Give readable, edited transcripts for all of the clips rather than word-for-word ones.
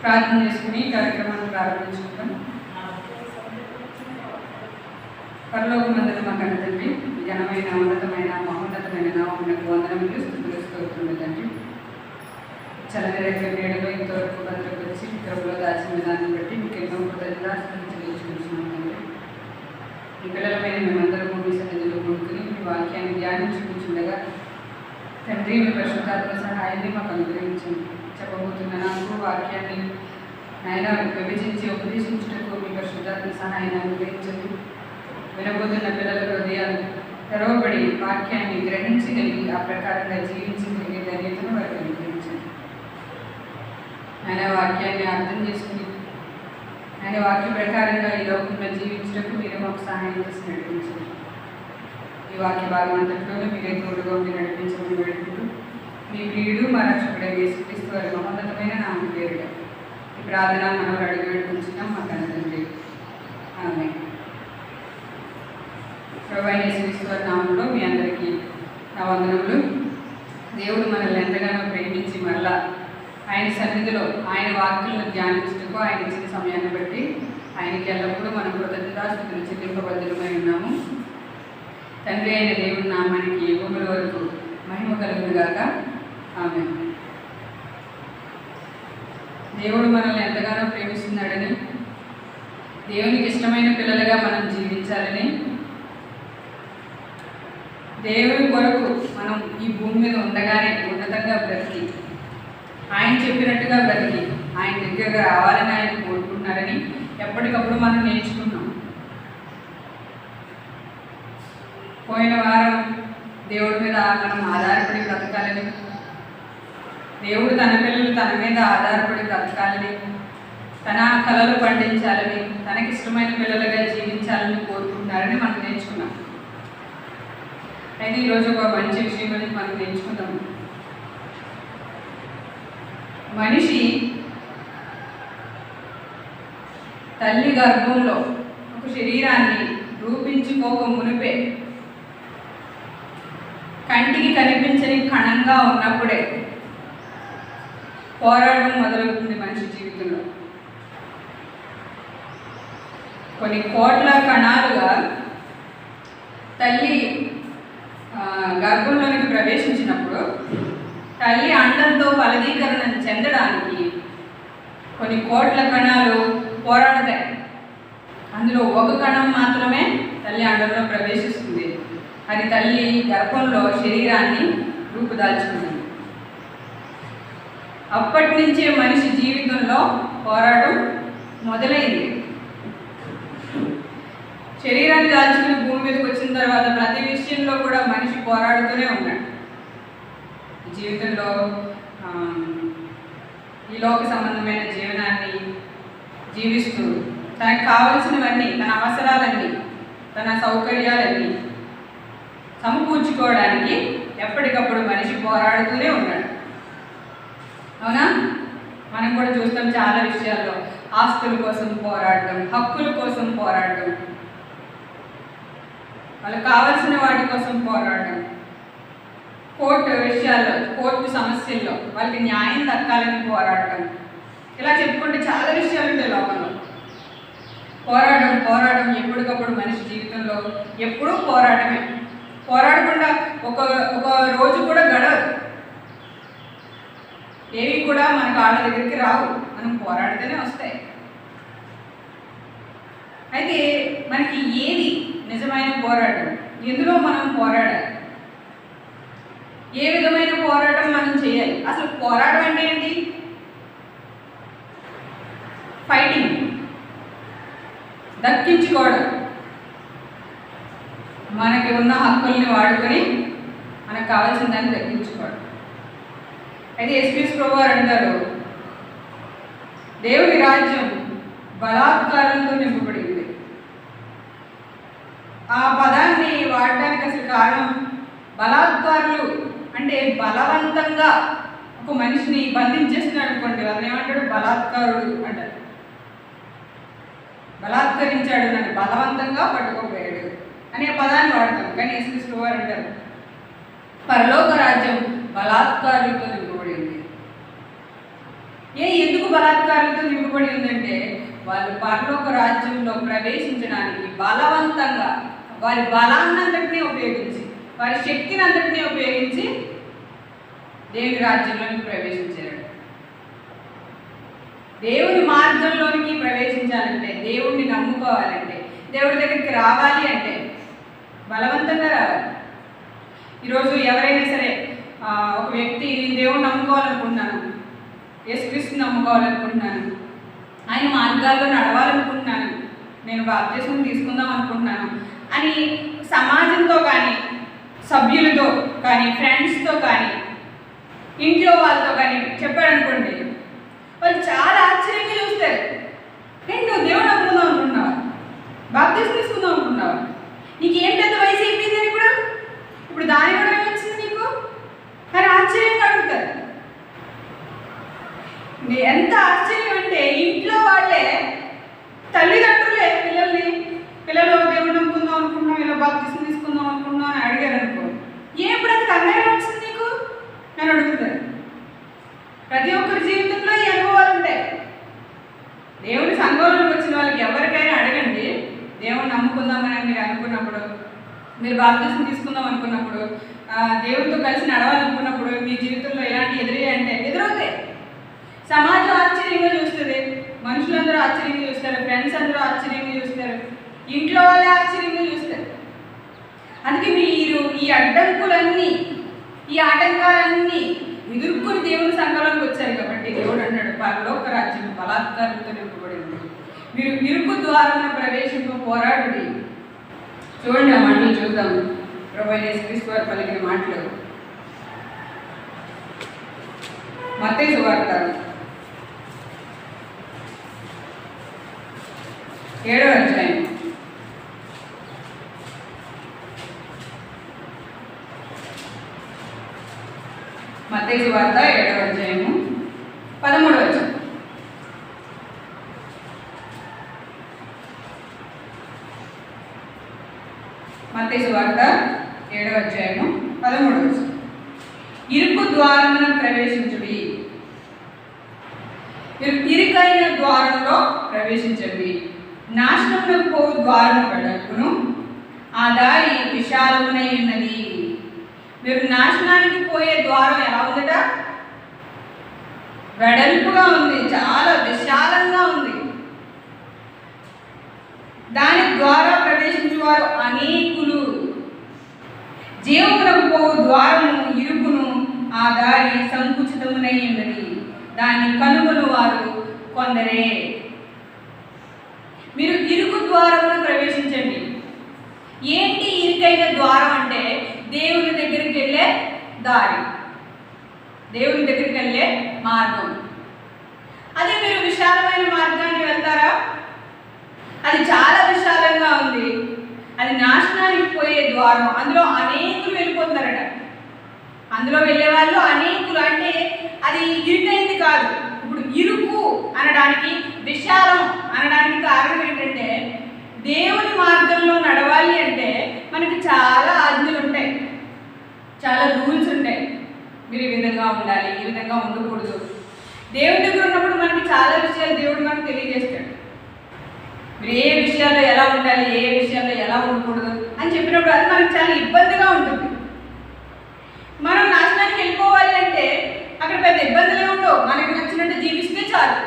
ప్రార్థన చేసుకుని కార్యక్రమాన్ని ప్రారంభించుకుంటాం. పరలోకమందున మా కన్న తండ్రి, ఘనమైన ఉన్నతమైన మహోన్నతమైన నామమునకు వందనములు స్తుతులు స్తోత్రములు తండ్రి. చల్లని రెక్కల నీడలో ఇంతవరకు భద్రపరిచి విగ్రహంలో దాచిన విధానం బట్టి మీకు ఎన్నో కృతజ్ఞతలు చెల్లించుకుంటున్నాం తండ్రి. ఈ పిల్లలమైన మేమందరము మీ సన్నిధిలో కొనుక్కుని మీ వాక్యాన్ని ధ్యానించుకుంటుండగా తండ్రి మీ పరిశుద్ధాత్మ సహాయాన్ని మాకు అనుగ్రహించండి. చెప్పబోతున్న నాకు వాక్యాన్ని ఆయన విభజించి ఉపదేశించుటకు మీ పరిశుద్ధాత్మ సహాయాన్ని అనుగ్రహించండి. వినబోతున్న పిల్లల హృదయాలు తెరవబడి వాక్యాన్ని గ్రహించగలిగి ఆ ప్రకారంగా జీవించగలిగే ధన్యతను వారికి అనుగ్రహించండి. ఆయన వాక్యాన్ని అర్థం చేసుకుని ఆయన వాక్య ప్రకారంగా ఈ లోకంలో జీవించడానికి మీరు మాకు సహాయం చేసి నడిపించండి. ఈ వాక్య భాగం అంతట్లోనే మీరే తోడుగా ఉండి నడిపించమని వేడుకుంటూ మీ ప్రియుడు మా రక్షకుడైన యేసుక్రీస్తు వారి మహోన్నతమైన నామం పేరుగా ఈ ప్రార్థన మనం అడిగి వేడుకుంటున్నాం మా కన్న తండ్రి. ఆమేన్. ప్రభువైన యేసుక్రీస్తు వారి నామంలో మీ అందరికీ నా వందనములు. దేవుడు మనల్ని ఎంతగానో ప్రేమించి మరలా ఆయన సన్నిధిలో ఆయన వాక్యాలను ధ్యానించటకు ఆయన ఇచ్చిన సమయాన్ని బట్టి ఆయనకి ఎల్లప్పుడూ మనం కృతజ్ఞతాస్తుతులు చెల్లింపబద్ధులమై ఉన్నాము. తండ్రి అయిన దేవుడి నామానికి యుగముల వరకు మహిమ కలుగునుగాక. ఆమేన్. దేవుడు మనల్ని ఎంతగానో ప్రేమిస్తున్నాడని, దేవునికి ఇష్టమైన పిల్లలుగా మనం జీవించాలని, దేవుని కొరకు మనం ఈ భూమి మీద ఉండగానే ఉన్నతంగా బ్రతికి ఆయన చెప్పినట్టుగా బ్రతికి ఆయన దగ్గరగా రావాలని ఆయన కోరుకుంటున్నారని ఎప్పటికప్పుడు మనం నేర్చుకున్నాం. పోయిన వారం దేవుడి మీద మనం ఆధారపడి బ్రతకాలని, దేవుడు తన పిల్లలు తన మీద ఆధారపడి బ్రతకాలని, తన కళలు పండించాలని, తనకిష్టమైన పిల్లలుగా జీవించాలని కోరుకుంటున్నారని మనం నేర్చుకున్నాం. అయితే ఈరోజు ఒక మంచి విషయం గురించి మనం నేర్చుకుందాం. మనిషి తల్లి గర్భంలో ఒక శరీరాన్ని రూపించుకోక మునిపే కంటికి కనిపించని కణంగా ఉన్నప్పుడే పోరాటం మొదలవుతుంది మనిషి జీవితంలో. కొన్ని కోట్ల కణాలుగా తల్లి గర్భంలోనికి ప్రవేశించినప్పుడు తల్లి అండంతో ఫలదీకరణ చెందడానికి కొన్ని కోట్ల కణాలు పోరాడతాయి. అందులో ఒక కణం మాత్రమే తల్లి అండంలో ప్రవేశిస్తుంది. అది తల్లి గర్భంలో శరీరాన్ని రూపుదాల్చుకుంది. అప్పటి నుంచే మనిషి జీవితంలో పోరాటం మొదలైంది. శరీరాన్ని దాల్చుకుని భూమి మీదకి వచ్చిన తర్వాత ప్రతి విషయంలో కూడా మనిషి పోరాడుతూనే ఉన్నాడు. జీవితంలో ఈ లోక సంబంధమైన జీవనాన్ని జీవిస్తూ తనకు కావలసినవన్నీ, తన అవసరాలన్నీ, తన సౌకర్యాలన్నీ సమకూర్చుకోవడానికి ఎప్పటికప్పుడు మనిషి పోరాడుతూనే ఉన్నాడు. అవునా? మనం కూడా చూస్తాం చాలా విషయాల్లో ఆస్తుల కోసం పోరాడటం, హక్కుల కోసం పోరాడటం, వాళ్ళకి కావాల్సిన వాటి కోసం పోరాడటం, కోర్టు విషయాల్లో, కోర్టు సమస్యల్లో వాళ్ళకి న్యాయం దక్కాలని పోరాడటం, ఇలా చెప్పుకుంటే చాలా విషయాలు ఉంటాయి లోకంలో. పోరాటం ఎప్పటికప్పుడు మనిషి జీవితంలో ఎప్పుడూ పోరాటమే. పోరాడకుండా ఒక రోజు కూడా గడవదు. ఏవి కూడా మన కాళ్ళ దగ్గరికి రావు, మనం పోరాడితేనే వస్తాయి. అయితే మనకి ఏది నిజమైన పోరాటం? ఎందులో మనం పోరాడాలి? ఏ విధమైన పోరాటం మనం చేయాలి? అసలు పోరాటం అంటే ఏంటి? ఫైటింగ్, దక్కించుకోవడం, మనకి ఉన్న హక్కుల్ని వాడుకొని మనకు కావాల్సిన దాన్ని దక్కించుకోవడం. అయితే యేసుక్రీస్తు ప్రభువారు అంటారు, దేవుని రాజ్యం బలాత్కారంతో నింపబడింది. ఆ పదాన్ని వాడడానికి అసలు కారణం, బలాత్కారులు అంటే బలవంతంగా ఒక మనిషిని బంధించేస్తున్నాడు అనుకోండి, అతను ఏమంటాడు? బలాత్కారుడు అంటారు. బలాత్కరించాడు, నన్ను బలవంతంగా పట్టుకోపోయాడు అనే పదాన్ని వాడతాం. కానీ యేసుక్రీస్తు ప్రభువారు అంటారు, పరలోక రాజ్యం బలాత్కారులతో నింపబడింది. ఎందుకు బలాత్కారాలతో నింపబడి ఉందంటే వాళ్ళు పరలోక రాజ్యంలో ప్రవేశించడానికి బలవంతంగా వారి బలాన్నంతటినీ ఉపయోగించి, వారి శక్తిని అంతటినీ ఉపయోగించి దేవుని రాజ్యంలోనికి ప్రవేశించారు. దేవుని మార్గంలోనికి ప్రవేశించాలంటే, దేవుణ్ణి నమ్ముకోవాలంటే, దేవుడి దగ్గరికి రావాలి అంటే బలవంతంగా రావాలి. ఈరోజు ఎవరైనా సరే ఒక వ్యక్తి, నేను దేవుణ్ణి నమ్ముకోవాలనుకుంటున్నాను, యేసుక్రీస్తుని నమ్ముకోవాలనుకుంటున్నాను, ఆయన మార్గాల్లో నడవాలనుకుంటున్నాను, నేను బాప్తిస్మం తీసుకుందాం అనుకుంటున్నాను అని సమాజంతో కానీ, సభ్యులతో కానీ, ఫ్రెండ్స్తో కానీ, ఇంట్లో వాళ్ళతో కానీ చెప్పాడనుకోండి, వాళ్ళు చాలా ఆశ్చర్యంగా చూస్తారు. నువ్వు దేవుడు నమ్ముకుందాం అనుకుంటున్నావా, బాప్తిస్మం తీసుకుందాం అనుకుంటున్నావా, నీకేం పెద్ద వయసు అయిపోయిందని కూడా ఇప్పుడు దాని కూడా వచ్చింది నీకు అని ఆశ్చర్యంగా అడుగుతారు. ఎంత ఆశ్చర్యం అంటే ఇంట్లో వాళ్ళే, తల్లిదండ్రులే పిల్లలు దేవుడు నమ్ముకుందాం అనుకున్నాం, ఇలా బాప్తిస్మం తీసుకుందాం అనుకున్నాం అని అడిగారు అనుకో, ఇప్పుడు అది కంగారే వచ్చింది నీకు అని అడుగుతారు. ప్రతి ఒక్కరి జీవితంలో ఈ అనుభవాలు ఉంటాయి. దేవుని సంఘంలోకి వచ్చిన వాళ్ళకి ఎవరికైనా అడగండి, దేవుని నమ్ముకుందామని మీరు అనుకున్నప్పుడు, మీరు బాప్తిస్మం తీసుకుందాం అనుకున్నప్పుడు, దేవుడితో కలిసి నడవాలనుకున్నప్పుడు మీ జీవితంలో ఎలాంటి ఎదురయ్యాయంటే ఎదురవుతాయి. సమాజం ఆశ్చర్యంగా చూస్తుంది, మనుషులందరూ ఆశ్చర్యంగా చూస్తారు, ఫ్రెండ్స్ అందరూ ఆశ్చర్యంగా చూస్తారు, ఇంట్లో వాళ్ళే ఆశ్చర్యంగా చూస్తారు. అందుకే మీరు ఈ అడ్డంకులన్నీ, ఈ ఆటంకాలన్నీ ఎదుర్కొని దేవుని సంఘంలోకి వచ్చారు కాబట్టి దేవుడు అన్నాడు, పరలోక రాజ్యం బలాత్కారంతో నింపబడింది, మీరు ఇరుకు ద్వారాన ప్రవేశంతో పోరాడుడి. చూడండి ఆ మాటలు చూద్దాం. ప్రభువైన యేసుక్రీస్తు వారు పలికిన మాటలు. మత్తయి సువార్త 7వ అధ్యాయం. మత్తయి సువార్త 7వ అధ్యాయము 13వ వచనం. మత్తయి సువార్త 7వ అధ్యాయము 13వ వచనం. ఇరుకు ద్వారమున ప్రవేశించుడి, ఇరుకైన ద్వారంలో ప్రవేశించండి, నాశనమునకు పోవు ద్వారము వెడల్పును, ఆ దారి విశాలమునై ఉన్నది. మీరు నాశనానికి పోయే ద్వారం ఎలా ఉందట? వెడల్పుగా ఉంది, చాలా విశాలంగా ఉంది. దాని ద్వారా ప్రవేశించేవారు అనేకులు. జీవమునకు పోవు ద్వారము ఇరుకును, ఆ దారి సంకుచితమునై ఉన్నది, దాన్ని కనుగొను వారు కొందరే. మీరు ఇరుకు ద్వారమును ప్రవేశించండి. ఏంటి ఇరుకైన ద్వారం అంటే? దేవుని దగ్గరికి వెళ్ళే దారి, దేవుని దగ్గరికి వెళ్ళే మార్గం. అదే మీరు విశాలమైన మార్గాన్ని వెళ్తారా? అది చాలా విశాలంగా ఉంది, అది నాశనానికి పోయే ద్వారం. అందులో అనేకులు వెళ్ళిపోతున్నారట. అందులో వెళ్ళే వాళ్ళు అనేకులు. అంటే అది ఇరుకైంది కాదు. ఇప్పుడు ఇరుకు అనడానికి, విశాలం అనడానికి కారణం ఏంటంటే, దేవుని మార్గంలో నడవాలి అంటే మనకి చాలా ఆజ్ఞలు ఉంటాయి, చాలా రూల్స్ ఉంటాయి. మీరు ఈ విధంగా ఉండాలి, ఈ విధంగా ఉండకూడదు. దేవుడి దగ్గర ఉన్నప్పుడు మనకి చాలా విషయాలు దేవుడు మనకు తెలియజేస్తాడు. మీరు ఏ విషయాల్లో ఎలా ఉండాలి, ఏ విషయాల్లో ఎలా ఉండకూడదు అని చెప్పినప్పుడు అది మనకు చాలా ఇబ్బందిగా ఉంటుంది. మనం నాశనానికి వెళ్ళిపోవాలి అంటే అక్కడ పెద్ద ఇబ్బందులే ఉండవు. మనకు నచ్చినట్టు జీవిస్తే చాలు,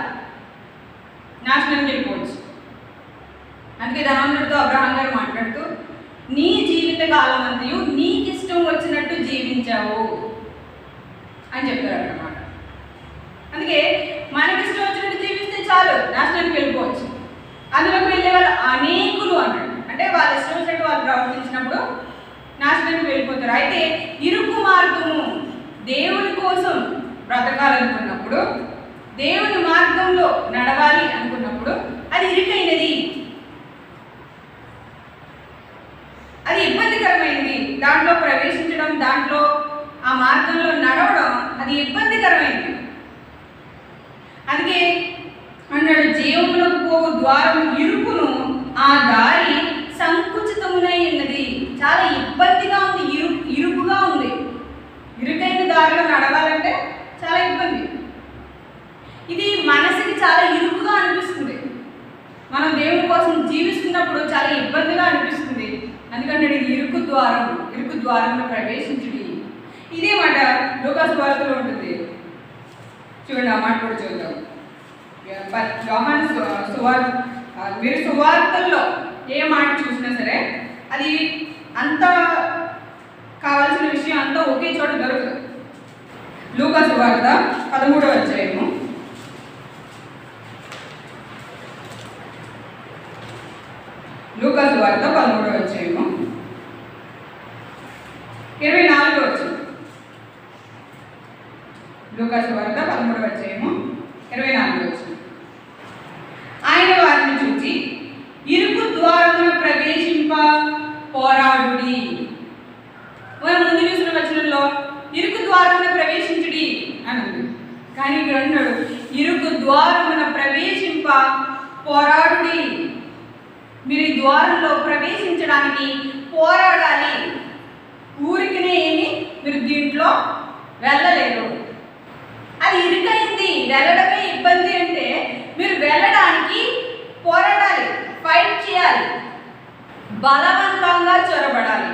నాశనానికి వెళ్ళిపోవచ్చు. అందుకే ధనవంతుడితో అబ్రహాం గారు మాట్లాడుతూ, నీ జీవిత కాలం అంతయు నీకు ఇష్టం వచ్చినట్టు జీవించావు అని చెప్పారు అన్నమాట. అందుకే మనకి ఇష్టం వచ్చినట్టు జీవిస్తే చాలు, నాశనానికి వెళ్ళిపోవచ్చు. అందులోకి వెళ్ళే వాళ్ళు అనేకులు అన్నాడు. అంటే వాళ్ళ ఇష్టం వచ్చినట్టు వాళ్ళు ప్రవర్తించినప్పుడు నాశనానికి వెళ్ళిపోతారు. అయితే ఇరుకు మార్గము, దేవుని కోసం బ్రతకాలనుకున్నప్పుడు, దేవుని మార్గంలో నడవాలి అనుకున్నప్పుడు అది ఇరుకైనది, అది ఇబ్బందికరమైంది. దాంట్లో ప్రవేశించడం, దాంట్లో ఆ మార్గంలో నడవడం అది ఇబ్బందికరమైంది. అందుకే అన్నాడు, జీవములకు పోవు ద్వారం ఇరుకును, ఆ దారి సంకుచితమునై ఉన్నది. చాలా ఇబ్బందిగా ఉంది, ఇరుకుగా ఉంది. ఇరుకైన దారిలో నడవాలంటే చాలా ఇబ్బంది. ఇది మనం దేవుని కోసం జీవిస్తున్నప్పుడు చాలా ఇబ్బందిగా అనిపిస్తుంది. అందుకంటే ఇది ఇరుకు ద్వారంలో ప్రవేశించుడి. ఇదే మాట లూకాసు వార్తలో ఉంటుంది. చూడండి, ఆ మాట కూడా చూద్దాం. మీరు సువార్తల్లో ఏ మాట చూసినా సరే అది అంత కావాల్సిన విషయం అంతా ఒకే చోట దొరకదు. లూకాసు వార్త 13వ అధ్యాయము. లూకాసు వార్త 13వ అధ్యాయము 24వ వచనం. లూకాసు వార్త 13వ అధ్యాయము 24వ వచనం. ఆయన వారిని చూచి ఇరుకు ద్వారమున ప్రవేశింప పోరాడుడి. మనం ముందు చూసిన వచనంలో ఇరుకు ద్వారమున ప్రవేశించుడి అని ఉంది. కానీ ఇక్కడ అన్నాడు ఇరుకు ద్వారమున ప్రవేశింప పోరాడుడి. మీరు ఈ ద్వారంలో ప్రవేశించడానికి పోరాడాలి. ఊరికినే ఏమి మీరు దీంట్లో వెళ్ళలేరు. అది ఇరుకైంది, వెళ్ళడమే ఇబ్బంది అంటే మీరు వెళ్ళడానికి పోరాడాలి, ఫైట్ చేయాలి, బలవంతంగా చొరబడాలి.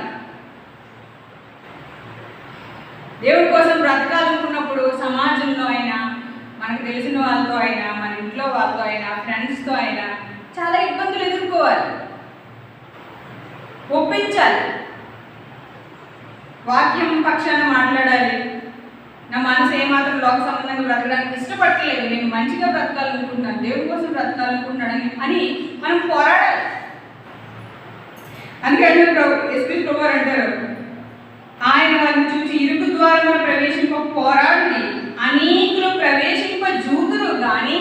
దేవుడి కోసం బ్రతకాలనుకున్నప్పుడు సమాజంలో అయినా, మనకు తెలిసిన వాళ్ళతో అయినా, మన ఇంట్లో వాళ్ళతో అయినా, ఫ్రెండ్స్తో అయినా చాలా ఇబ్బందులు ఎదుర్కోవాలి, ఒప్పించాలి, వాక్యం పక్షాన మాట్లాడాలి. నా మనసు ఏమాత్రం లోక సంబంధంగా బ్రతకడానికి ఇష్టపడలేదు, నేను మంచిగా బ్రతకాలనుకుంటున్నాను, దేవుడి కోసం బ్రతకాలనుకుంటున్నాను అని మనం పోరాడాలి. అందుకే ఎస్పీ ప్రభు అంటారు, ఆయన వారిని చూసి ఇరుకు ద్వారమున ప్రవేశింప పోరాడి అనేకులు ప్రవేశింప జూతురు కానీ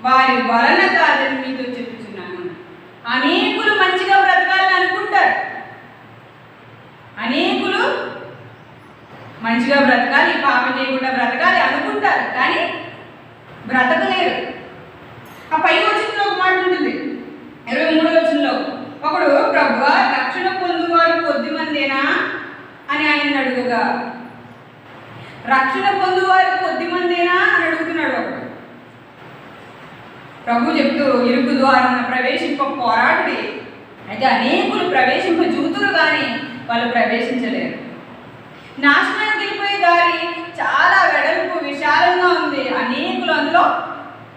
వారి వలన కాదని మీతో చెప్తున్నాను. అనేకులు మంచిగా బ్రతకాలని అనుకుంటారు, అనేకులు మంచిగా బ్రతకాలి, పాపం చేయకుండా బ్రతకాలి అనుకుంటారు, కానీ బ్రతకలేరు. ఆ పై వచనంలో ఒక మాట ఉంటుంది, 23వ వచనంలో, ఒకడు ప్రభువా రక్షణ పొందువారు కొద్దిమందేనా అని ఆయన అడుగుగా, రక్షణ పొందువారు కొద్దిమందేనా అని అడుగుతున్నాడు ఒకడు. ప్రభు చెప్తూ ఇరుకు ద్వారం ప్రవేశింప పోరాడుడి. అయితే అనేకులు ప్రవేశింప జూతురు కానీ వాళ్ళు ప్రవేశించలేరు. నాశనానికి వెళ్ళిపోయే దారి చాలా వెడల్పు విశాలంగా ఉంది, అనేకులు అందులో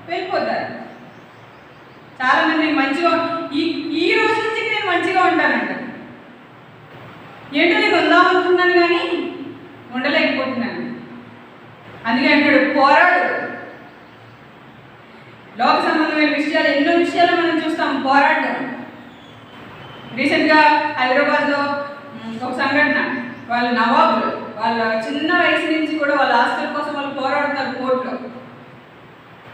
వెళ్ళిపోతారు. చాలామంది మంచిగా ఈ రోజు నుంచి నేను మంచిగా ఉంటానంట. ఏంటో నేను ఉందామనుకున్నాను కానీ ఉండలేకపోతున్నాను. అందుకే అంటాడు పోరాడు. లోక సంబంధమైన విషయాలు, ఎన్నో విషయాలు మనం చూస్తాం పోరాడడం. రీసెంట్గా హైదరాబాద్లో ఒక సంఘటన, వాళ్ళ నవాబులు వాళ్ళ చిన్న వయసు నుంచి కూడా వాళ్ళ ఆస్తుల కోసం వాళ్ళు పోరాడుతున్నారు కోర్టులో.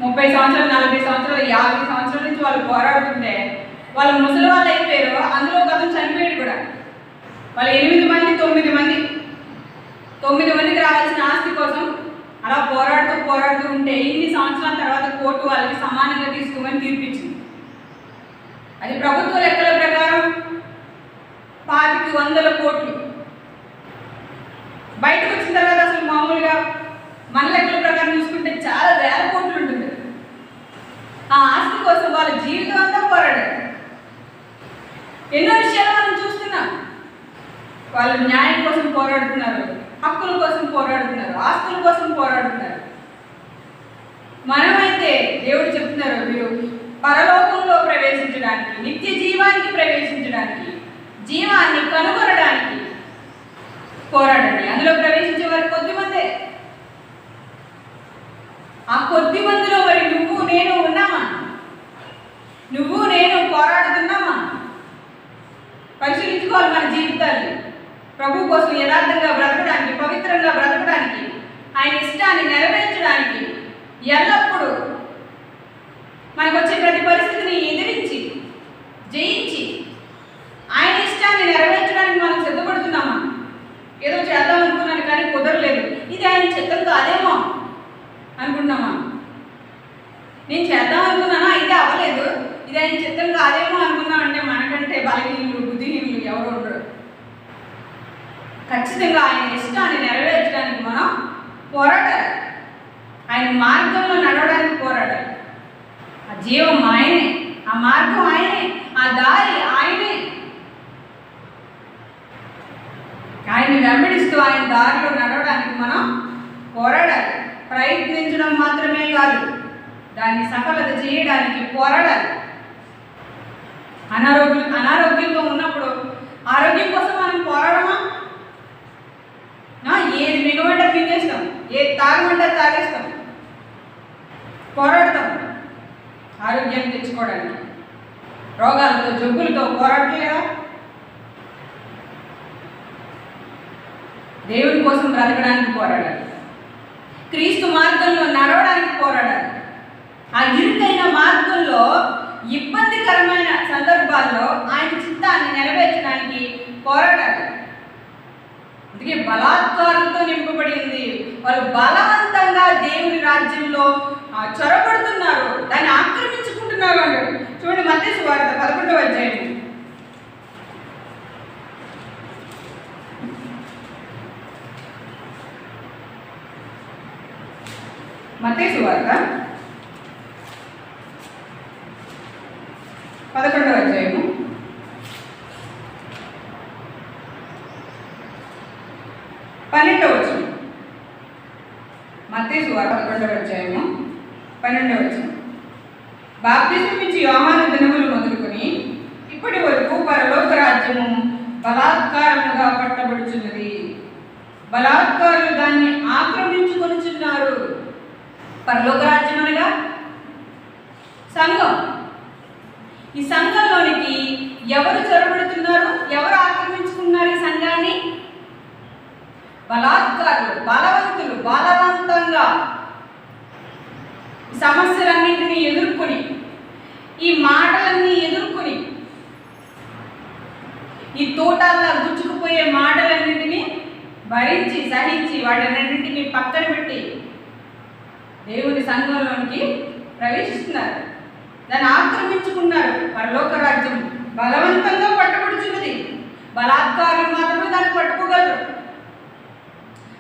30 సంవత్సరాలు, 40 సంవత్సరాలు, 50 సంవత్సరాల నుంచి వాళ్ళు పోరాడుతుంటే వాళ్ళు ముసలి వాళ్ళు అయిపోయారు. అందులో ఒక అతను చనిపోయాడు కూడా. వాళ్ళు 8 మంది 9 మందికి రావాల్సిన ఆస్తి కోసం అలా పోరాడుతూ ఉంటే ఇన్ని సంవత్సరాల తర్వాత కోర్టు వాళ్ళకి సమానంగా తీసుకోమని తీర్పిచ్చింది. అది ప్రభుత్వ లెక్కల ప్రకారం 2500 కోట్లు. బయటకు వచ్చిన తర్వాత అసలు మామూలుగా మన లెక్కల ప్రకారం చూసుకుంటే చాలా వేల కోట్లు ఉంటుంది. ఆ ఆస్తి కోసం వాళ్ళ జీవితం అంతా పోరాడారు. ఎన్నో విషయాలు మనం చూస్తున్నాం. వాళ్ళు న్యాయం కోసం పోరాడుతున్నారు, హక్కుల కోసం పోరాడుతున్నారు, ఆస్తుల కోసం పోరాడుతున్నారు. మనమైతే దేవుడు చెప్తున్నారు, మీరు పరలోకంలో ప్రవేశించడానికి, నిత్య జీవానికి ప్రవేశించడానికి, జీవాన్ని కనుగొనడానికి పోరాడండి. అందులో ప్రవేశించే వారు కొద్దిమందే. ఆ కొద్ది మందిలో మరి నువ్వు నేను ఉన్నామా? నువ్వు నేను పోరాడుతున్నామా? పరిశీలించుకోవాలి మన జీవితాన్ని. ప్రభు కోసం యథార్థంగా బ్రతకడానికి, పవిత్రంగా బ్రతకడానికి, ఆయన ఇష్టాన్ని నెరవేర్చడానికి, ఎల్లప్పుడూ మనకు వచ్చే ప్రతి పరిస్థితిని ఎదిరించి జయించి ఆయన ఇష్టాన్ని నెరవేర్చడానికి మనం సిద్ధపడుతున్నామా? ఏదో చేద్దాం అనుకున్నాను కానీ కుదరలేదు, ఇది ఆయన చిత్తం కాదేమో అనుకుంటున్నామా? నేను చేద్దాం అనుకున్నానా, అయితే అవ్వలేదు, ఇది ఆయన చిత్తం కాదేమో అనుకున్నామంటే మనకంటే బలహీనులు, బుద్ధిహీనులు ఎవరు ఉండరు. ఖచ్చితంగా ఆయన ఇష్టాన్ని నెరవేర్చడానికి మనం పోరాడాలి. ఆయన మార్గంలో నడవడానికి పోరాడాలి. ఆ జీవం ఆయనే, ఆ మార్గం ఆయనే, ఆ దారి ఆయనే. ఆయన్ని వెంబడిస్తూ ఆయన దారిలో నడవడానికి మనం పోరాడాలి. ప్రయత్నించడం మాత్రమే కాదు, దాన్ని సఫలత చేయడానికి పోరాడాలి. అనారోగ్యంతో ఉన్నప్పుడు ఆరోగ్యం కోసం మనం పోరాడమా? ఏది మిగమంటే మింగేస్తాం, ఏది తాగమంటే తాగేస్తాం, పోరాడతాం ఆరోగ్యాన్ని తెచ్చుకోవడానికి. రోగాలతో జబ్బులతో పోరాడలేదా? దేవుని కోసం బ్రతకడానికి పోరాడాలి, క్రీస్తు మార్గంలో నడవడానికి పోరాడాలి. ఆ ఇరుకైన మార్గంలో ఇబ్బందికరమైన సందర్భాల్లో ఆయన చిత్తాన్ని నెరవేర్చడానికి పోరాడాలి. అందుకే బలాత్కారంతో నింపబడి ఉంది. వాళ్ళు బలవంతంగా దేవుని రాజ్యంలో చొరబడుతున్నారు, దాన్ని ఆక్రమించుకుంటున్నారు అన్నాడు. చూడండి మత్తయి సువార్త 11వ అధ్యాయం. మత్తయి సువార్త 11వ అధ్యాయము 12వ వచనం. మత్తయి సువార్త 11వ అధ్యాయము 12వ వచనం. బాప్తిసం ఇచ్చి యోహాను దినములు మొదలుకొని ఇప్పటి వరకు పరలోక రాజ్యము బలాత్కారముగా పట్టబడుచున్నది, బలాత్కారులు దాన్ని ఆక్రమించుకొనుచున్నారు. పరలోక రాజ్యం అనగా సంఘం. ఈ సంఘంలోనికి ఎవరు చొరబడుతున్నారు? ఎవరు ఆక్రమించుకున్నారు ఈ సంఘాన్ని? బలాత్కారులు, బలవంతులు బలవంతంగా సమస్యలన్నింటినీ ఎదుర్కొని, ఈ మాటలన్నీ ఎదుర్కొని, ఈ తోటల్లా గుచ్చుకుపోయే మాటలన్నింటినీ భరించి సహించి వాటన్నింటినీ పక్కన పెట్టి దేవుని సంఘంలోనికి ప్రవేశిస్తున్నారు, దాన్ని ఆక్రమించుకున్నారు. పరలోక రాజ్యం బలవంతంగా పట్టబడుచున్నది, బలాత్కారులు మాత్రమే దాన్ని పట్టుకోగలరు.